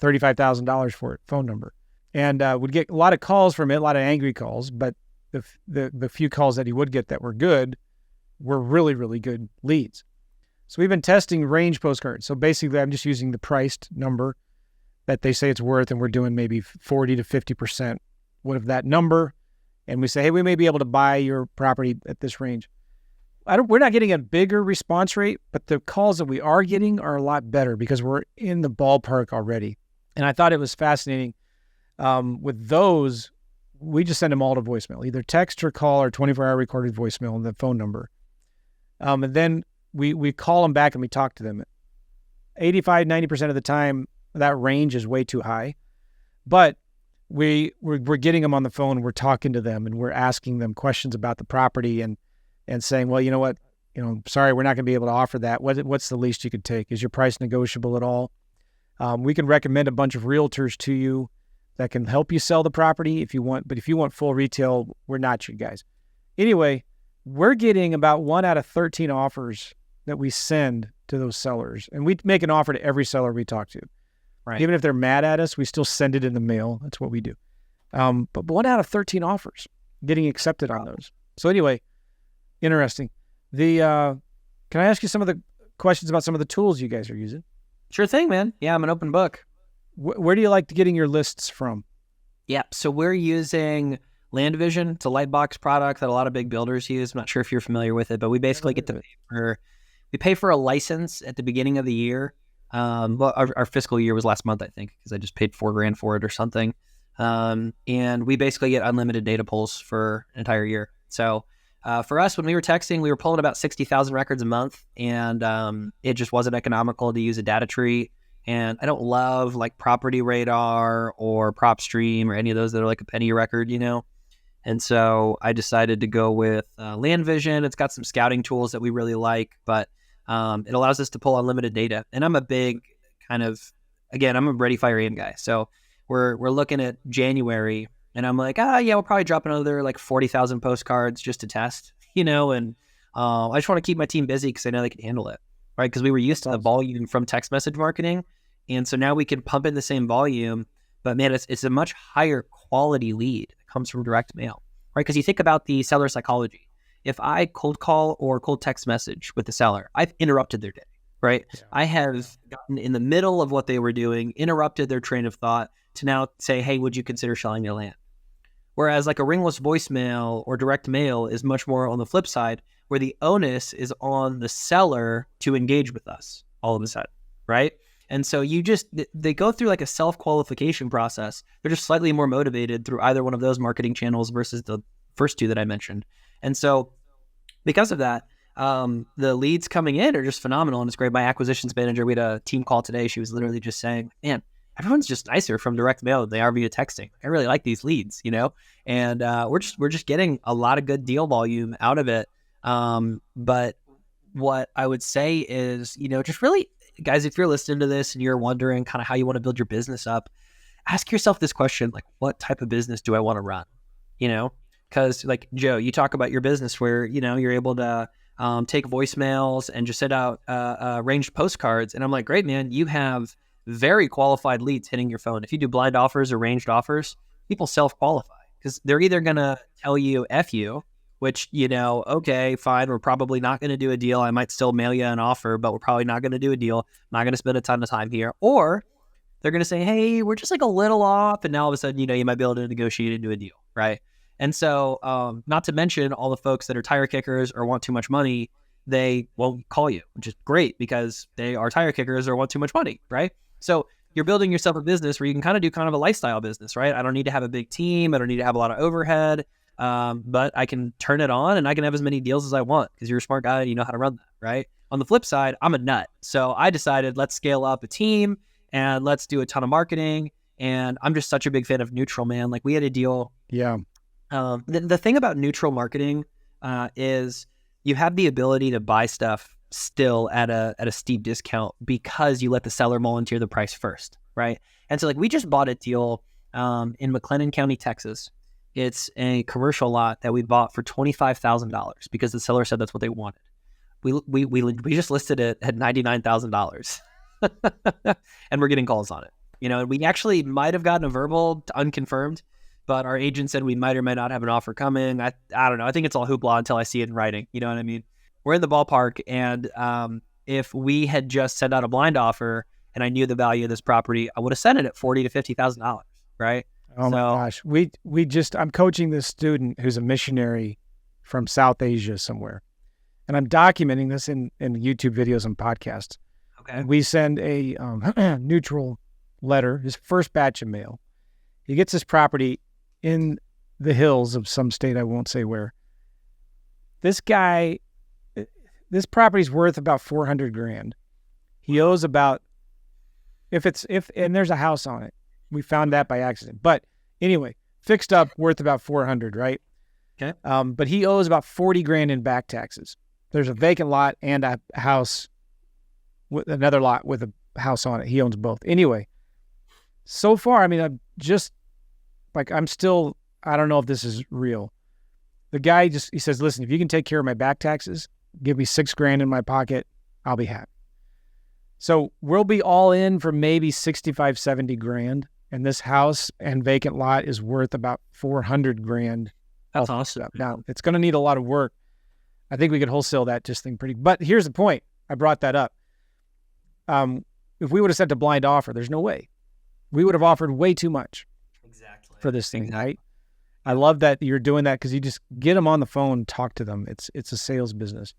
$35,000 for it, phone number. And would get a lot of calls from it, a lot of angry calls, but the few calls that he would get that were good were really, really good leads. So we've been testing range postcards. So basically, I'm just using the priced number that they say it's worth, and we're doing maybe 40 to 50% of that number. And we say, hey, we may be able to buy your property at this range. We're not getting a bigger response rate, but the calls that we are getting are a lot better because we're in the ballpark already. And I thought it was fascinating. With those, we just send them all to voicemail, either text or call or 24-hour recorded voicemail and the phone number. And then we call them back and we talk to them. 85, 90% of the time, that range is way too high. But we're getting them on the phone, we're talking to them, and we're asking them questions about the property and saying, well, you know what, sorry, we're not going to be able to offer that. What's the least you could take? Is your price negotiable at all? We can recommend a bunch of realtors to you that can help you sell the property if you want. But if you want full retail, we're not you guys. Anyway, we're getting about 1 out of 13 offers that we send to those sellers. And we make an offer to every seller we talk to. Right. Even if they're mad at us, we still send it in the mail. That's what we do. But 1 out of 13 offers getting accepted on those. So anyway, interesting. Can I ask you some of the questions about some of the tools you guys are using? Sure thing, man. Yeah, I'm an open book. Where do you like getting your lists from? Yeah, so we're using Land Vision. It's a Lightbox product that a lot of big builders use. I'm not sure if you're familiar with it, but we basically get to pay for a license at the beginning of the year. Well, our fiscal year was last month, I think, because I just paid $4,000 for it or something. And we basically get unlimited data pulls for an entire year. So for us, when we were texting, we were pulling about 60,000 records a month, and it just wasn't economical to use a data tree. And I don't love like Property Radar or PropStream or any of those that are like a penny a record, you know? And so I decided to go with Land Vision. It's got some scouting tools that we really like, but it allows us to pull unlimited data. And I'm a big kind of, again, I'm a ready, fire, aim guy. So we're looking at January, and I'm like, yeah, we'll probably drop another like 40,000 postcards just to test, you know? And I just want to keep my team busy because I know they can handle it, right? Because we were used to the volume from text message marketing. And so now we can pump in the same volume, but man, it's a much higher quality lead that comes from direct mail, right? Because you think about the seller psychology. If I cold call or cold text message with the seller, I've interrupted their day, right? Yeah. I have gotten in the middle of what they were doing, interrupted their train of thought to now say, hey, would you consider selling your land? Whereas like a ringless voicemail or direct mail is much more on the flip side, where the onus is on the seller to engage with us all of a sudden, right? And so they go through like a self-qualification process. They're just slightly more motivated through either one of those marketing channels versus the first two that I mentioned. And so because of that, the leads coming in are just phenomenal, and it's great. My acquisitions manager, we had a team call today. She was literally just saying, man, everyone's just nicer from direct mail than they are via texting. I really like these leads, you know? And we're just getting a lot of good deal volume out of it. But what I would say is, you know, just really, guys, if you're listening to this and you're wondering kind of how you want to build your business up, ask yourself this question, like, what type of business do I want to run? You know, because like Joe, you talk about your business where, you know, you're able to take voicemails and just send out arranged postcards. And I'm like, great, man, you have very qualified leads hitting your phone. If you do blind offers or ranged offers, people self-qualify because they're either going to tell you F you, which, you know, okay, fine, we're probably not going to do a deal. I might still mail you an offer, but we're probably not going to do a deal. I'm not going to spend a ton of time here. Or they're going to say, hey, we're just like a little off. And now all of a sudden, you know, you might be able to negotiate into a deal, right? And so not to mention all the folks that are tire kickers or want too much money, they won't call you, which is great because they are tire kickers or want too much money, right? So you're building yourself a business where you can kind of do kind of a lifestyle business, right? I don't need to have a big team. I don't need to have a lot of overhead. But I can turn it on and I can have as many deals as I want because you're a smart guy and you know how to run that, right? On the flip side, I'm a nut. So I decided let's scale up a team and let's do a ton of marketing. And I'm just such a big fan of neutral, man. Like we had a deal. Yeah. The thing about neutral marketing is you have the ability to buy stuff still at a steep discount because you let the seller volunteer the price first, right? And so like we just bought a deal in McLennan County, Texas. It's a commercial lot that we bought for $25,000 because the seller said that's what they wanted. We just listed it at $99,000 and we're getting calls on it. You know, and we actually might have gotten a verbal unconfirmed, but our agent said we might or might not have an offer coming. I don't know. I think it's all hoopla until I see it in writing. You know what I mean? We're in the ballpark. And if we had just sent out a blind offer and I knew the value of this property, I would have sent it at $40,000 to $50,000, right? Oh my gosh. I'm coaching this student who's a missionary from South Asia somewhere. And I'm documenting this in YouTube videos and podcasts. Okay. And we send a neutral letter, his first batch of mail. He gets his property in the hills of some state, I won't say where. This property's worth about $400,000. He owes about, and there's a house on it. We found that by accident. But anyway, fixed up, worth about $400,000, right? Okay. But he owes about $40,000 in back taxes. There's a vacant lot and a house, with another lot with a house on it. He owns both. Anyway, so far, I mean, I don't know if this is real. The guy he says, listen, if you can take care of my back taxes, give me $6,000 in my pocket, I'll be happy. So we'll be all in for maybe 65, 70 grand. And this house and vacant lot is worth about 400 grand. That's awesome. Now, it's going to need a lot of work. I think we could wholesale that thing pretty. But here's the point. I brought that up. If we would have sent a blind offer, there's no way. We would have offered way too much for this thing, right? I love that you're doing that because you just get them on the phone, talk to them. It's a sales business.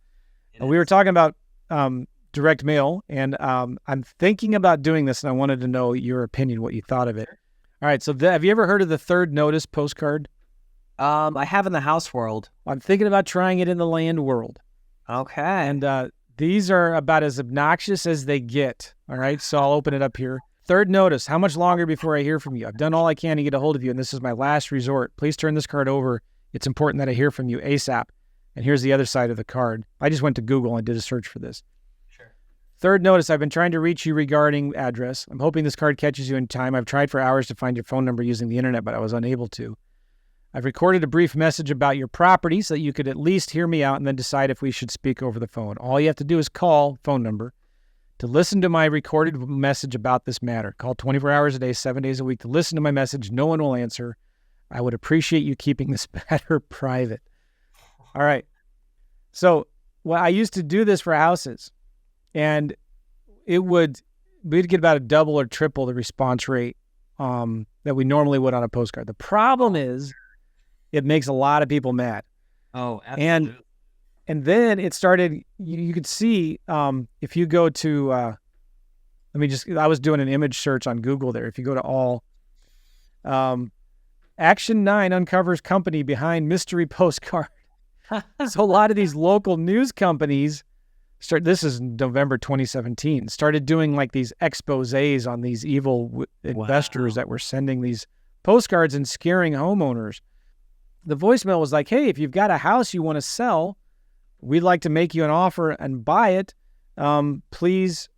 We were talking about direct mail, and I'm thinking about doing this, and I wanted to know your opinion, what you thought of it. All right, so have you ever heard of the third notice postcard? I have in the house world. I'm thinking about trying it in the land world. Okay. And these are about as obnoxious as they get. All right, so I'll open it up here. Third notice, how much longer before I hear from you? I've done all I can to get a hold of you, and this is my last resort. Please turn this card over. It's important that I hear from you ASAP. And here's the other side of the card. I just went to Google and did a search for this. Sure. Third notice, I've been trying to reach you regarding address. I'm hoping this card catches you in time. I've tried for hours to find your phone number using the internet, but I was unable to. I've recorded a brief message about your property so that you could at least hear me out and then decide if we should speak over the phone. All you have to do is call phone number to listen to my recorded message about this matter. Call 24 hours a day, 7 days a week to listen to my message. No one will answer. I would appreciate you keeping this matter private. All right. So, well, I used to do this for houses, and we'd get about a double or triple the response rate that we normally would on a postcard. The problem is it makes a lot of people mad. Oh, absolutely. And then it started, you could see, if you go to, I was doing an image search on Google there. If you go to all, Action 9 uncovers company behind mystery postcard. So a lot of these local news companies this is November 2017, started doing like these exposés on these evil investors that were sending these postcards and scaring homeowners. The voicemail was like, hey, if you've got a house you want to sell, we'd like to make you an offer and buy it. Please,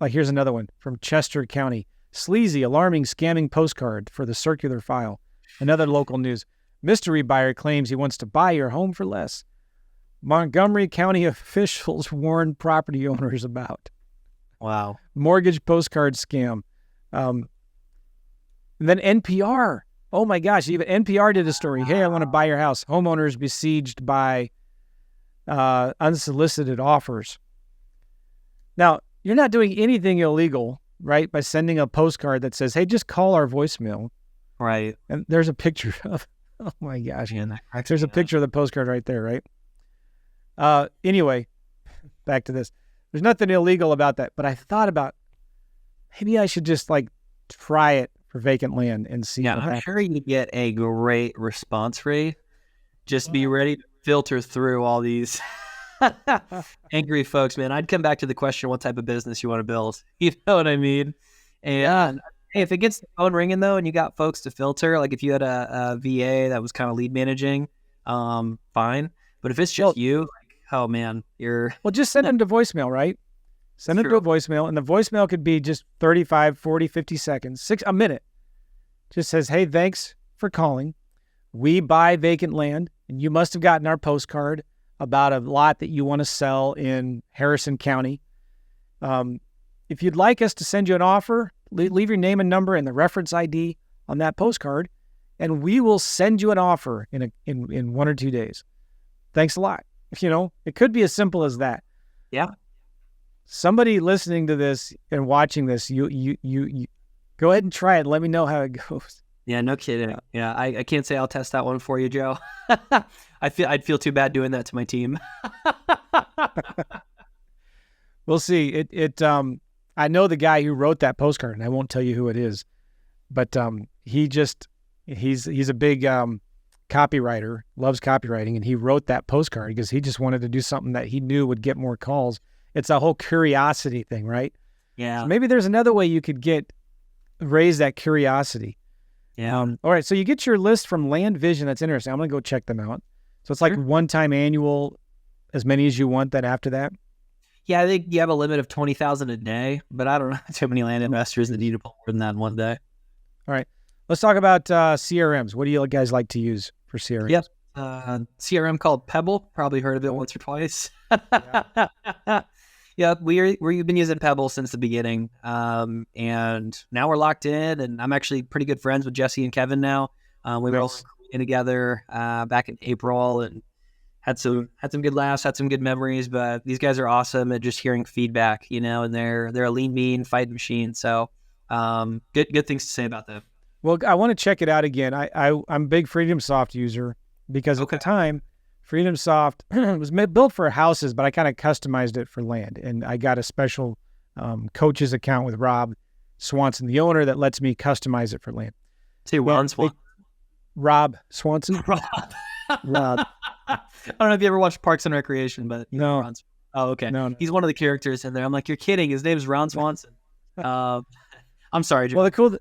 like here's another one from Chester County. Sleazy, alarming, scamming postcard for the circular file. Another local news. Mystery buyer claims he wants to buy your home for less. Montgomery County officials warn property owners about. Wow. Mortgage postcard scam. And then NPR. Oh my gosh, even NPR did a story. Hey, I want to buy your house. Homeowners besieged by unsolicited offers. Now, you're not doing anything illegal, right, by sending a postcard that says, hey, just call our voicemail. Right. And there's a picture of, oh my gosh. There's a picture of the postcard right there, right? Anyway, back to this. There's nothing illegal about that, but I thought about maybe I should just like try it for vacant land and see. Yeah, I'm sure you get a great response rate. Just be ready to filter through all these angry folks, man. I'd come back to the question, what type of business you want to build? You know what I mean? And hey, if it gets the phone ringing though, and you got folks to filter, like if you had a VA that was kind of lead managing, fine. But if it's just you, like, oh man, well, just send them to voicemail, right? Send them to a voicemail, and the voicemail could be just 35, 40, 50 seconds, a minute. Just says, hey, thanks for calling. We buy vacant land, and you must have gotten our postcard about a lot that you want to sell in Harrison County. If you'd like us to send you an offer, leave your name and number and the reference ID on that postcard, and we will send you an offer in 1 or 2 days. Thanks a lot. You know, it could be as simple as that. Yeah. Somebody listening to this and watching this, you go ahead and try it. Let me know how it goes. Yeah, no kidding. Yeah, I can't say I'll test that one for you, Joe. I'd feel too bad doing that to my team. We'll see. I know the guy who wrote that postcard, and I won't tell you who it is, but he's a big copywriter, loves copywriting, and he wrote that postcard because he just wanted to do something that he knew would get more calls. It's a whole curiosity thing, right? Yeah. So maybe there's another way you could raise that curiosity. Yeah. All right. So you get your list from Land Vision. That's interesting. I'm going to go check them out. So it's like one-time annual, as many as you want. Then after that. Yeah, I think you have a limit of 20,000 a day, but I don't know too many land investors that need to pull more than that in one day. All right. Let's talk about CRMs. What do you guys like to use for CRMs? Yep. CRM called Pebble. Probably heard of it once or twice. Yeah, we've been using Pebble since the beginning, and now we're locked in. And I'm actually pretty good friends with Jesse and Kevin now. We were all in together back in April, and had some good laughs, had some good memories. But these guys are awesome at just hearing feedback, and they're a lean, mean fight machine. So good things to say about them. Well, I want to check it out again. I'm a big FreedomSoft user because at the time, FreedomSoft was built for houses, but I kind of customized it for land. And I got a special coach's account with Rob Swanson, the owner, that lets me customize it for land. Say Ron Swanson. Rob Swanson? Rob. Rob. I don't know if you ever watched Parks and Recreation, but no. Oh, okay. No. He's one of the characters in there. I'm like, you're kidding. His name's Ron Swanson. I'm sorry, Joe. Well, the cool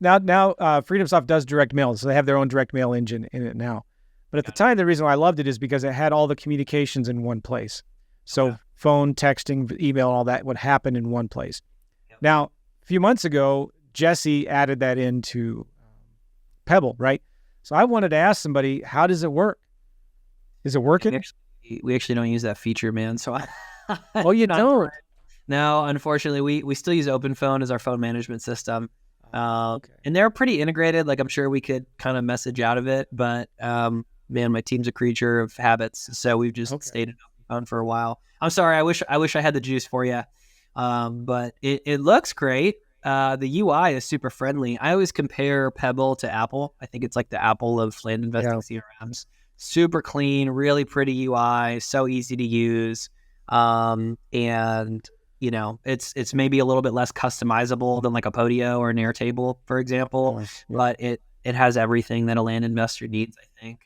now FreedomSoft does direct mail, so they have their own direct mail engine in it now. But at the time, the reason why I loved it is because it had all the communications in one place. So phone, texting, email, all that would happen in one place. Yep. Now, a few months ago, Jesse added that into Pebble, right? So I wanted to ask somebody, how does it work? Is it working? We actually don't use that feature, man. So oh, you don't? No, unfortunately, we still use OpenPhone as our phone management system. And they're pretty integrated. Like, I'm sure we could kind of message out of it, but man, my team's a creature of habits, so we've just stayed on for a while. I'm sorry. I wish I had the juice for you, but it looks great. The UI is super friendly. I always compare Pebble to Apple. I think it's like the Apple of land investing CRMs. Super clean, really pretty UI, so easy to use, and it's maybe a little bit less customizable than like a Podio or an Airtable, for example, but it has everything that a land investor needs, I think.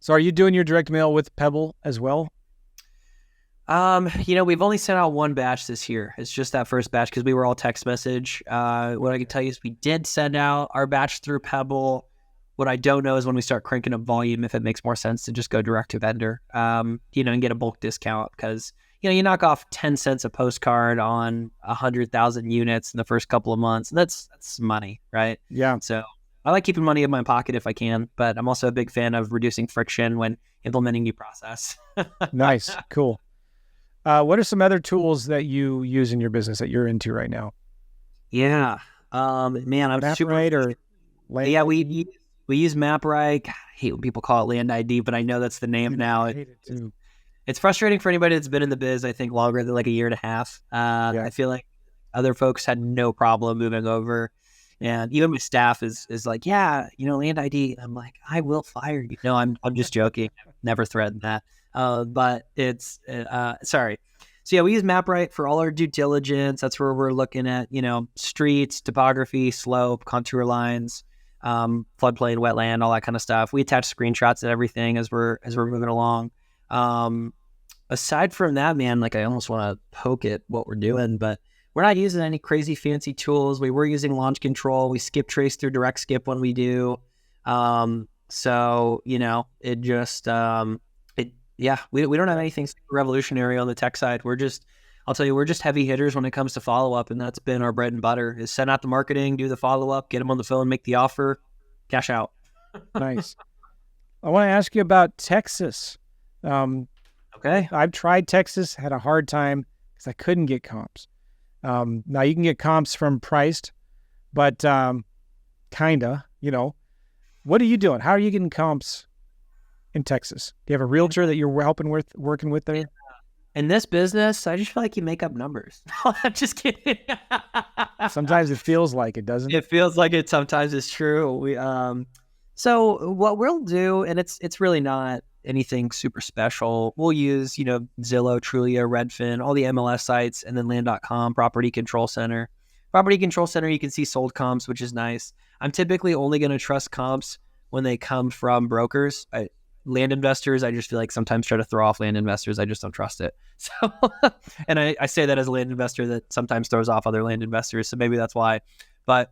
So are you doing your direct mail with Pebble as well? We've only sent out one batch this year. It's just that first batch because we were all text message. What I can tell you is we did send out our batch through Pebble. What I don't know is when we start cranking up volume, if it makes more sense to just go direct to vendor, and get a bulk discount because, you knock off 10 cents a postcard on 100,000 units in the first couple of months. That's money, right? Yeah. So I like keeping money in my pocket if I can, but I'm also a big fan of reducing friction when implementing new process. Nice. Cool. What are some other tools that you use in your business that you're into right now? Yeah. Man, I'm MapRight or Land? Yeah, we use MapRight. God, I hate when people call it Land ID, but I know that's the name now. I hate it too. It's frustrating for anybody that's been in the biz, I think, longer than like a year and a half. I feel like other folks had no problem moving over. And even my staff is like, yeah, Land ID. I'm like, I will fire you. No, I'm just joking. I've never threatened that. But it's, sorry. So yeah, we use MapRight for all our due diligence. That's where we're looking at, streets, topography, slope, contour lines, floodplain, wetland, all that kind of stuff. We attach screenshots and everything as we're moving along. Aside from that, man, like I almost want to poke at what we're doing, but we're not using any crazy fancy tools. We were using launch control. We skip trace through direct skip when we do. So, it just, we don't have anything revolutionary on the tech side. I'll tell you, we're just heavy hitters when it comes to follow-up, and that's been our bread and butter, is send out the marketing, do the follow-up, get them on the phone, make the offer, cash out. Nice. I want to ask you about Texas. Okay. I've tried Texas, had a hard time because I couldn't get comps. Now you can get comps from Priced, but kinda, what are you doing? How are you getting comps in Texas? Do you have a realtor that you're working with there? In this business, I just feel like you make up numbers. No, I'm just kidding. Sometimes it feels like it, doesn't it? It feels like it. Sometimes it's true. So what we'll do, and it's really not anything super special. We'll use, Zillow, Trulia, Redfin, all the MLS sites, and then Land.com, Property Control Center. Property Control Center, you can see sold comps, which is nice. I'm typically only going to trust comps when they come from brokers. Land investors, I just feel like sometimes try to throw off land investors. I just don't trust it. So, and I say that as a land investor that sometimes throws off other land investors. So maybe that's why. But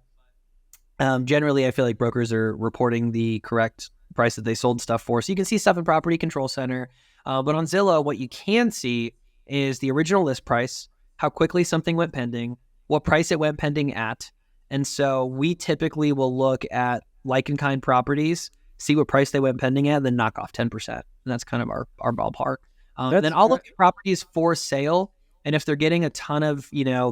generally, I feel like brokers are reporting the correct price that they sold stuff for. So you can see stuff in Property Control Center. But on Zillow, what you can see is the original list price, how quickly something went pending, what price it went pending at. And so we typically will look at like-in-kind properties, see what price they went pending at, then knock off 10%. And that's kind of our ballpark. Then I'll look at properties for sale And if they're getting a ton of,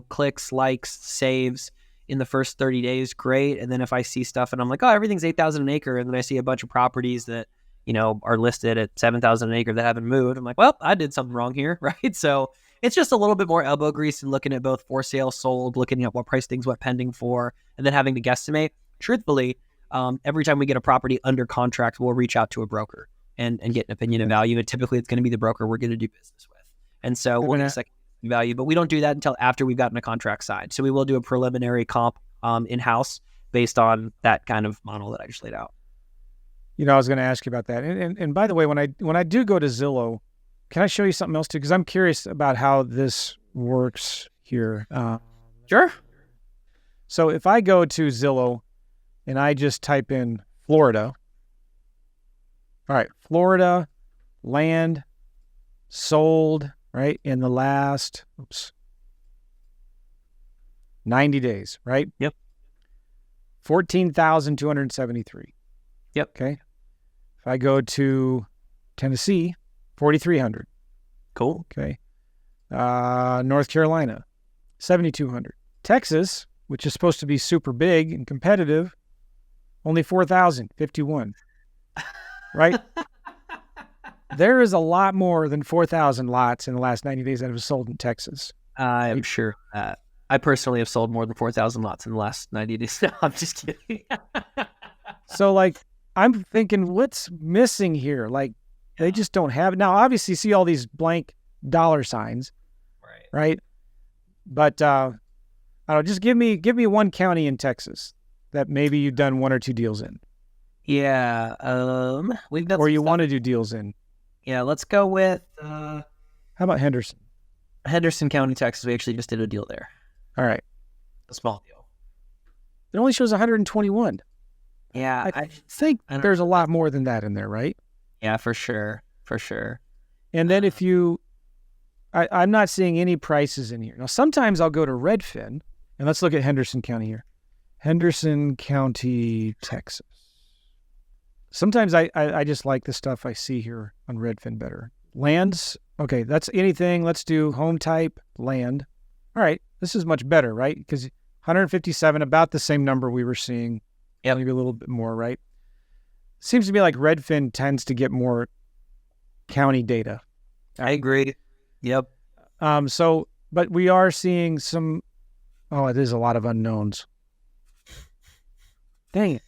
clicks, likes, saves in the first 30 days, great. And then if I see stuff and I'm like, oh, everything's 8,000 an acre, and then I see a bunch of properties that, are listed at 7,000 an acre that haven't moved, I'm like, well, I did something wrong here, right? So it's just a little bit more elbow grease and looking at both for sale, sold, looking at what price things went pending for, and then having to guesstimate. Truthfully, every time we get a property under contract, we'll reach out to a broker and get an opinion of value. And typically it's going to be the broker we're going to do business with. And so we'll get a second value, but we don't do that until after we've gotten a contract signed. So we will do a preliminary comp in-house based on that kind of model that I just laid out. I was going to ask you about that. And by the way, when I do go to Zillow, can I show you something else too? Because I'm curious about how this works here. Sure. So if I go to Zillow and I just type in Florida, all right, Florida land sold, right, in the last 90 days, right? Yep. 14,273. Yep. Okay. If I go to Tennessee, 4,300. Cool. Okay. North Carolina, 7,200. Texas, which is supposed to be super big and competitive, only 4,051. Right? There is a lot more than 4,000 lots in the last 90 days that have sold in Texas. I am sure of that. I personally have sold more than 4,000 lots in the last 90 days. No, I'm just kidding. So, I'm thinking, what's missing here? They just don't have it. Now, obviously, you see all these blank dollar signs, right? But I don't know, just give me one county in Texas that maybe you've done one or two deals in. Yeah, we've done. Or you want to do deals in. Yeah, let's go with. How about Henderson? Henderson County, Texas. We actually just did a deal there. All right, A small deal. it only shows 121. Yeah, I think there's a lot more than that in there, right? Yeah, for sure. And then if I'm not seeing any prices in here. Now, sometimes I'll go to Redfin, and let's look at Henderson County here. Henderson County, Texas. Sometimes I just like the stuff I see here on Redfin better. Lands, okay, that's anything. Let's do home type, land. All right, this is much better, right? Because 157, about the same number we were seeing. Yeah, maybe a little bit more, right? Seems to me like Redfin tends to get more county data. I agree. Yep. But we are seeing some. Oh, it is a lot of unknowns. Dang it!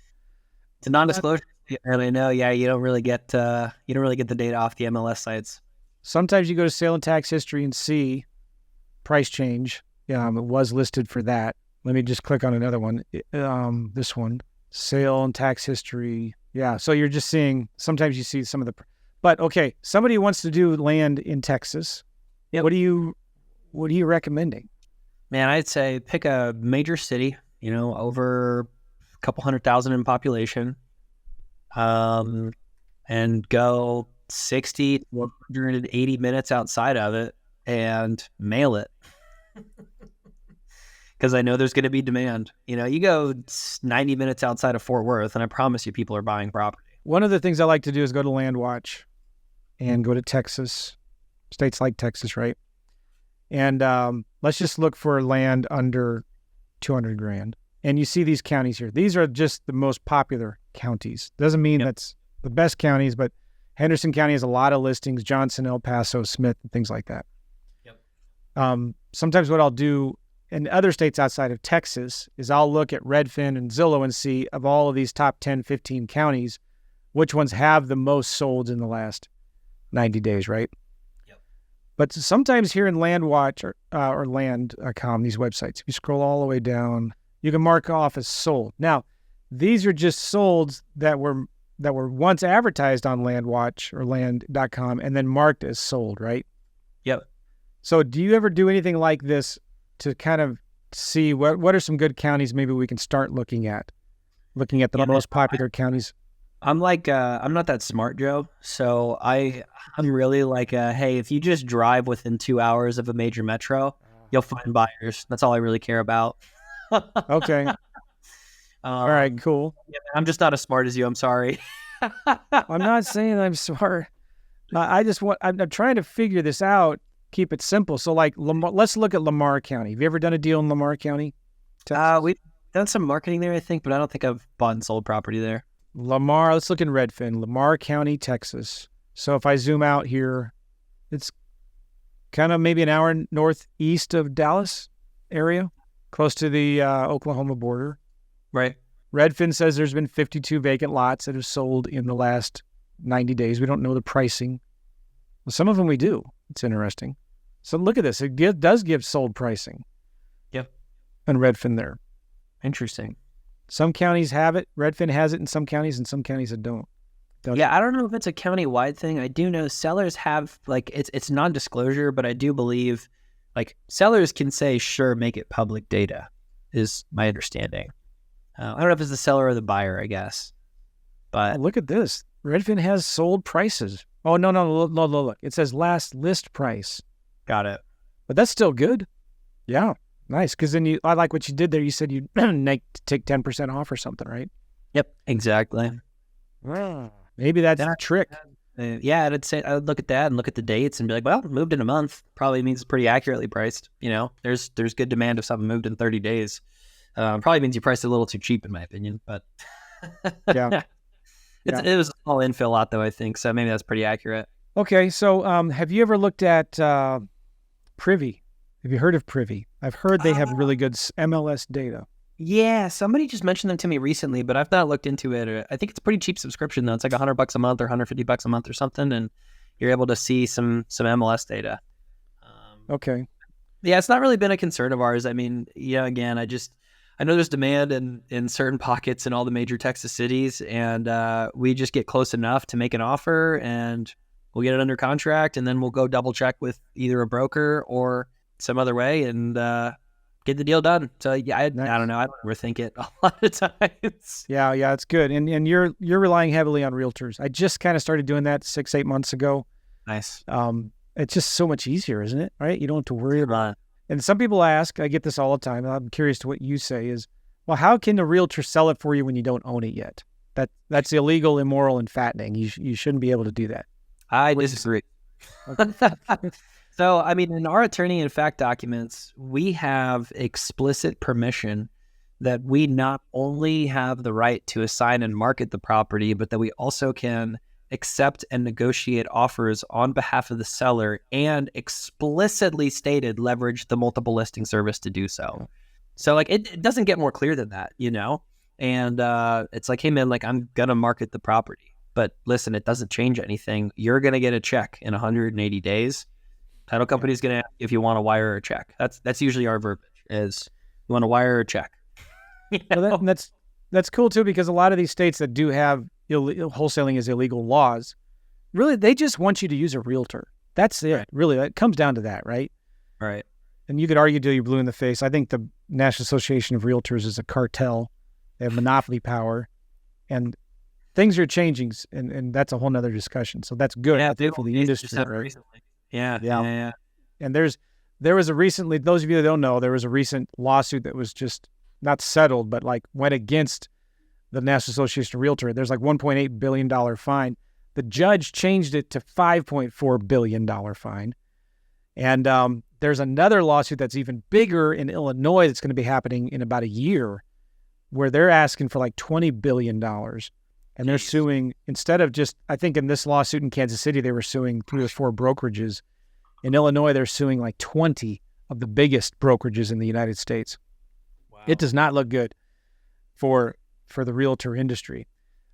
It's a non-disclosure, and I know. Yeah, you don't really get the data off the MLS sites. Sometimes you go to sale and tax history and see price change. It was listed for that. Let me just click on another one. This one. Sale and tax history. Yeah. So you're just seeing, sometimes you see some of the, but okay. Somebody wants to do land in Texas. Yep. What are you recommending? Man, I'd say pick a major city, over a couple 100,000 in population, and go 60 to 180 minutes outside of it and mail it. Because I know there's going to be demand. You go 90 minutes outside of Fort Worth, and I promise you people are buying property. One of the things I like to do is go to LandWatch and go to Texas, states like Texas, right? And let's just look for land under 200 grand. And you see these counties here. These are just the most popular counties. Doesn't mean that's the best counties, but Henderson County has a lot of listings, Johnson, El Paso, Smith, and things like that. Yep. Sometimes what I'll do in other states outside of Texas is I'll look at Redfin and Zillow and see of all of these top 10, 15 counties, which ones have the most sold in the last 90 days, right? Yep. But sometimes here in LandWatch or Land.com, these websites, if you scroll all the way down, you can mark off as sold. Now, these are just solds that were once advertised on LandWatch or Land.com and then marked as sold, right? Yep. So do you ever do anything like this to kind of see what are some good counties maybe we can start looking at the most popular counties? I'm I'm not that smart, Joe. So I'm really hey, if you just drive within 2 hours of a major metro, you'll find buyers. That's all I really care about. Okay. All right, cool. Yeah, I'm just not as smart as you. I'm sorry. I'm not saying I'm smart. I'm trying to figure this out. keep it simple. So like, let's look at Lamar County. Have you ever done a deal in Lamar County, Texas? We've done some marketing there, I think, but I don't think I've bought and sold property there. Lamar, let's look in Redfin, Lamar County, Texas. So if I zoom out here, it's kind of maybe an hour northeast of Dallas area, close to the Oklahoma border. Right. Redfin says there's been 52 vacant lots that have sold in the last 90 days. We don't know the pricing. Well, some of them we do. It's interesting. So look at this. It does give sold pricing. Yep. And Redfin there. Interesting. Some counties have it. Redfin has it in some counties, and some counties that don't. Yeah, I don't know if it's a county-wide thing. I do know sellers have, like, it's non-disclosure, but I do believe, like, sellers can say, sure, make it public data, is my understanding. I don't know if it's the seller or the buyer, I guess. But look at this. Redfin has sold prices. Oh, no. Look. It says last list price. Got it. But that's still good. Yeah. Nice. Because then I like what you did there. You said you'd take 10% off or something, right? Yep, exactly. Maybe that's the trick. Yeah, I'd look at that and look at the dates and be like, well, it moved in a month. Probably means it's pretty accurately priced. You know, there's good demand if something moved in 30 days. Probably means you priced it a little too cheap, in my opinion. But yeah. It was all infill lot, though, I think. So maybe that's pretty accurate. Okay, so have you ever looked at Privy? Have you heard of Privy? I've heard they have really good MLS data. Yeah, somebody just mentioned them to me recently, but I've not looked into it. I think it's a pretty cheap subscription, though. It's like $100 a month or $150 a month or something, and you're able to see some MLS data. Okay. Yeah, it's not really been a concern of ours. I mean, yeah, again, I know there's demand in certain pockets in all the major Texas cities, and we just get close enough to make an offer, and we'll get it under contract, and then we'll go double check with either a broker or some other way, and get the deal done. So yeah, I don't know. I don't overthink it a lot of times. Yeah, it's good. And you're relying heavily on realtors. I just kind of started doing that 6-8 months ago. Nice. It's just so much easier, isn't it? Right? You don't have to worry about it. And some people ask, I get this all the time, and I'm curious to what you say is, well, how can the realtor sell it for you when you don't own it yet? That's illegal, immoral, and fattening. You shouldn't be able to do that. I disagree. Okay. So, I mean, in our attorney in fact documents, we have explicit permission that we not only have the right to assign and market the property, but that we also can accept and negotiate offers on behalf of the seller, and explicitly stated leverage the multiple listing service to do so. So, like, it doesn't get more clear than that, you know? And it's like, hey, man, like, I'm going to market the property. But listen, it doesn't change anything. You're going to get a check in 180 days. Title company's going to ask if you want to wire a check. That's usually our verbiage, is you want to wire a check. You know? Well, that's cool too, because a lot of these states that do have wholesaling as illegal laws, really, they just want you to use a realtor. That's it. Right. Really, it comes down to that, right? Right. And you could argue till you're blue in the face. I think the National Association of Realtors is a cartel. They have monopoly power, and things are changing, and that's a whole nother discussion. So that's good for the industry. Right? Yeah. And there was a recently, those of you that don't know, there was a recent lawsuit that was just not settled, but like went against the National Association of Realtors. There's like $1.8 billion fine. The judge changed it to $5.4 billion fine. And there's another lawsuit that's even bigger in Illinois that's going to be happening in about a year, where they're asking for like $20 billion. And they're suing, instead of just, I think in this lawsuit in Kansas City, they were suing 3 or 4 brokerages. In Illinois, they're suing like 20 of the biggest brokerages in the United States. Wow. It does not look good for the realtor industry.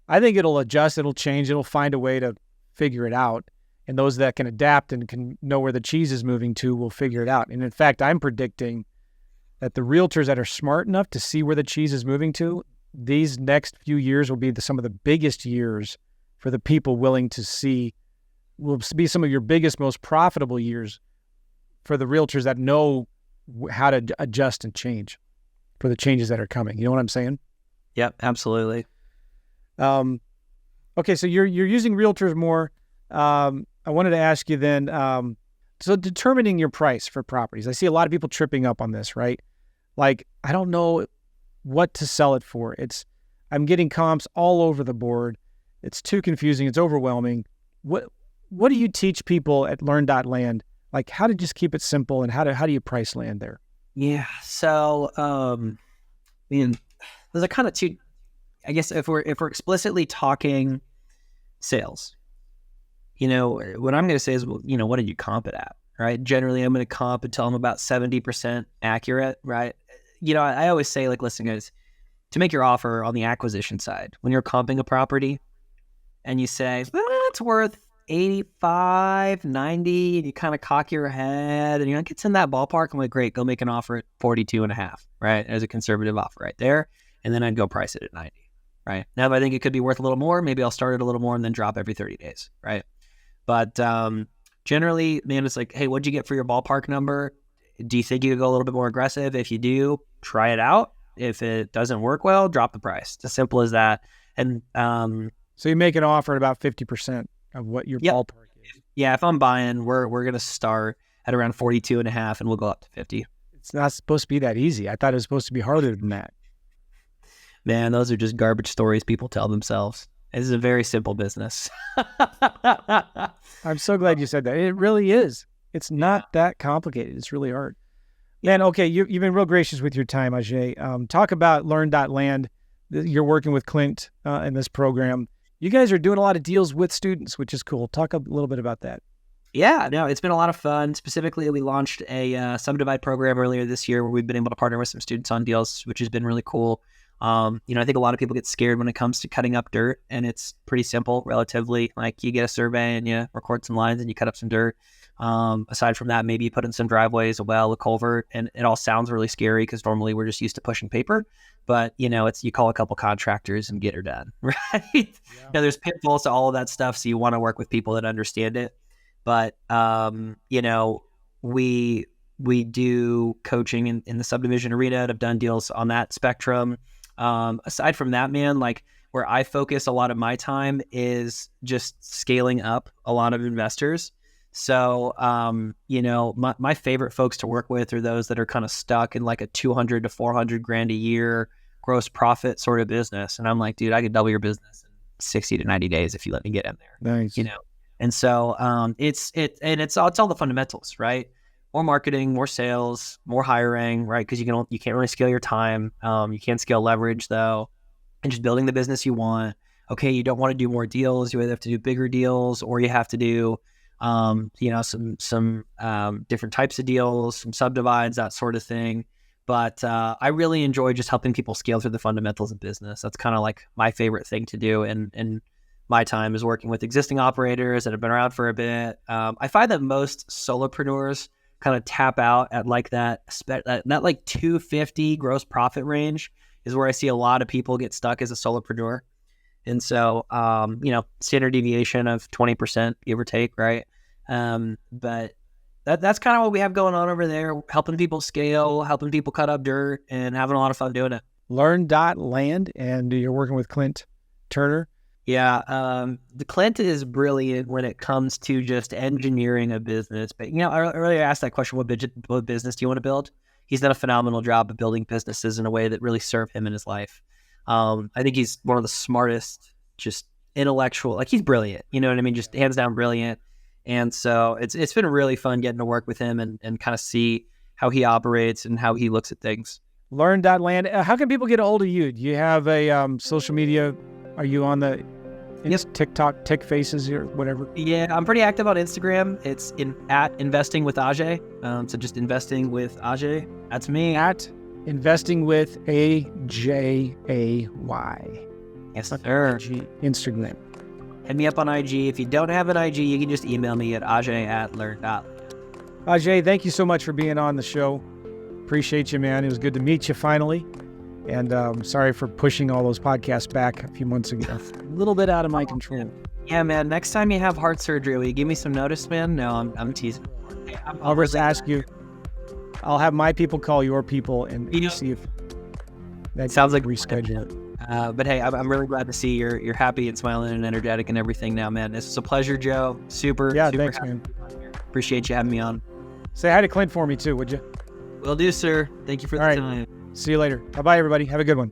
I think it'll adjust, it'll change, it'll find a way to figure it out. And those that can adapt and can know where the cheese is moving to will figure it out. And in fact, I'm predicting that the realtors that are smart enough to see where the cheese is moving to, these next few years will be some of the biggest years for the people willing to see, will be some of your biggest, most profitable years for the realtors that know how to adjust and change for the changes that are coming. You know what I'm saying? Yep, absolutely. Okay, so you're using realtors more. I wanted to ask you then, so determining your price for properties. I see a lot of people tripping up on this, right? Like, I don't know what to sell it for. I'm getting comps all over the board. It's too confusing. It's overwhelming. What do you teach people at Learn.land Like how to just keep it simple and how do you price land there? Yeah. So, there's a kind of two, I guess if we're explicitly talking sales, what I'm going to say is, well, what did you comp it at? Right. Generally, I'm going to comp until I'm about 70% accurate. Right. I always say, like, listen, guys, to make your offer on the acquisition side, when you're comping a property and you say, well, it's worth 85, 90, and you kind of cock your head and you're like, it's in that ballpark. I'm like, great, go make an offer at 42.5, right? As a conservative offer right there. And then I'd go price it at 90, right? Now, if I think it could be worth a little more, maybe I'll start it a little more and then drop every 30 days, right? But generally, man, it's like, hey, what'd you get for your ballpark number? Do you think you could go a little bit more aggressive? If you do, try it out. If it doesn't work well, drop the price. It's as simple as that. And so you make an offer at about 50% of what your ballpark is. Yeah, if I'm buying, we're going to start at around 42.5 and we'll go up to 50. It's not supposed to be that easy. I thought it was supposed to be harder than that. Man, those are just garbage stories people tell themselves. This is a very simple business. I'm so glad you said that. It really is. It's not that complicated. It's really hard. Man, okay, you've been real gracious with your time, Ajay. Talk about Learn.land. You're working with Clint in this program. You guys are doing a lot of deals with students, which is cool. Talk a little bit about that. Yeah, no, it's been a lot of fun. Specifically, we launched a Subdivide program earlier this year where we've been able to partner with some students on deals, which has been really cool. I think a lot of people get scared when it comes to cutting up dirt, and it's pretty simple, relatively. Like, you get a survey and you record some lines and you cut up some dirt. Aside from that, maybe you put in some driveways, a well, a culvert, and it all sounds really scary because normally we're just used to pushing paper. But, it's you call a couple contractors and get her done, right? Yeah. Now, there's pitfalls to all of that stuff, so you want to work with people that understand it. But, we do coaching in the subdivision arena and have done deals on that spectrum. Aside from that, man, like, where I focus a lot of my time is just scaling up a lot of investors. So, my favorite folks to work with are those that are kind of stuck in like a 200 to 400 grand a year gross profit sort of business. And I'm like, dude, I could double your business in 60 to 90 days if you let me get in there. Nice. And so, it's all the fundamentals, right? More marketing, more sales, more hiring, right? Because you can't really scale your time. You can't scale leverage though, and just building the business you want. Okay, you don't want to do more deals. You either have to do bigger deals or you have to do some different types of deals, some subdivides, that sort of thing. But I really enjoy just helping people scale through the fundamentals of business. That's kind of like my favorite thing to do. And my time is working with existing operators that have been around for a bit. I find that most solopreneurs kind of tap out at like that like 250 gross profit range is where I see a lot of people get stuck as a solopreneur. And so, standard deviation of 20%, give or take, right? But that's kind of what we have going on over there, helping people scale, helping people cut up dirt, and having a lot of fun doing it. Learn.land, and you're working with Clint Turner. Yeah, the Clint is brilliant when it comes to just engineering a business. But, I earlier asked that question, what business do you want to build? He's done a phenomenal job of building businesses in a way that really serve him in his life. I think he's one of the smartest, just intellectual, like, he's brilliant, you know what I mean? Just hands down brilliant. And so it's been really fun getting to work with him and kind of see how he operates and how he looks at things. Learn.land. How can people get a hold of you? Do you have a social media? Are you on the TikTok, Tick Faces or whatever? Yeah, I'm pretty active on Instagram. It's at Investing with Ajay. So just Investing with Ajay. That's me. At Investing with AJAY. Yes, sir. Instagram. Hit me up on IG. If you don't have an IG, you can just email me at Ajay@Learn.land. Ajay, thank you so much for being on the show. Appreciate you, man. It was good to meet you finally. And sorry for pushing all those podcasts back a few months ago. A little bit out of my control. Yeah, man. Next time you have heart surgery, will you give me some notice, man? No, I'm teasing. I'll just ask you. I'll have my people call your people and see if that sounds like reschedule it. But hey, I'm really glad to see you're happy and smiling and energetic and everything now, man. This was a pleasure, Joe. Super thanks, man. Appreciate you having me on. Say hi to Clint for me too, would you? Will do, sir. Thank you for the time. See you later. Bye-bye, everybody. Have a good one.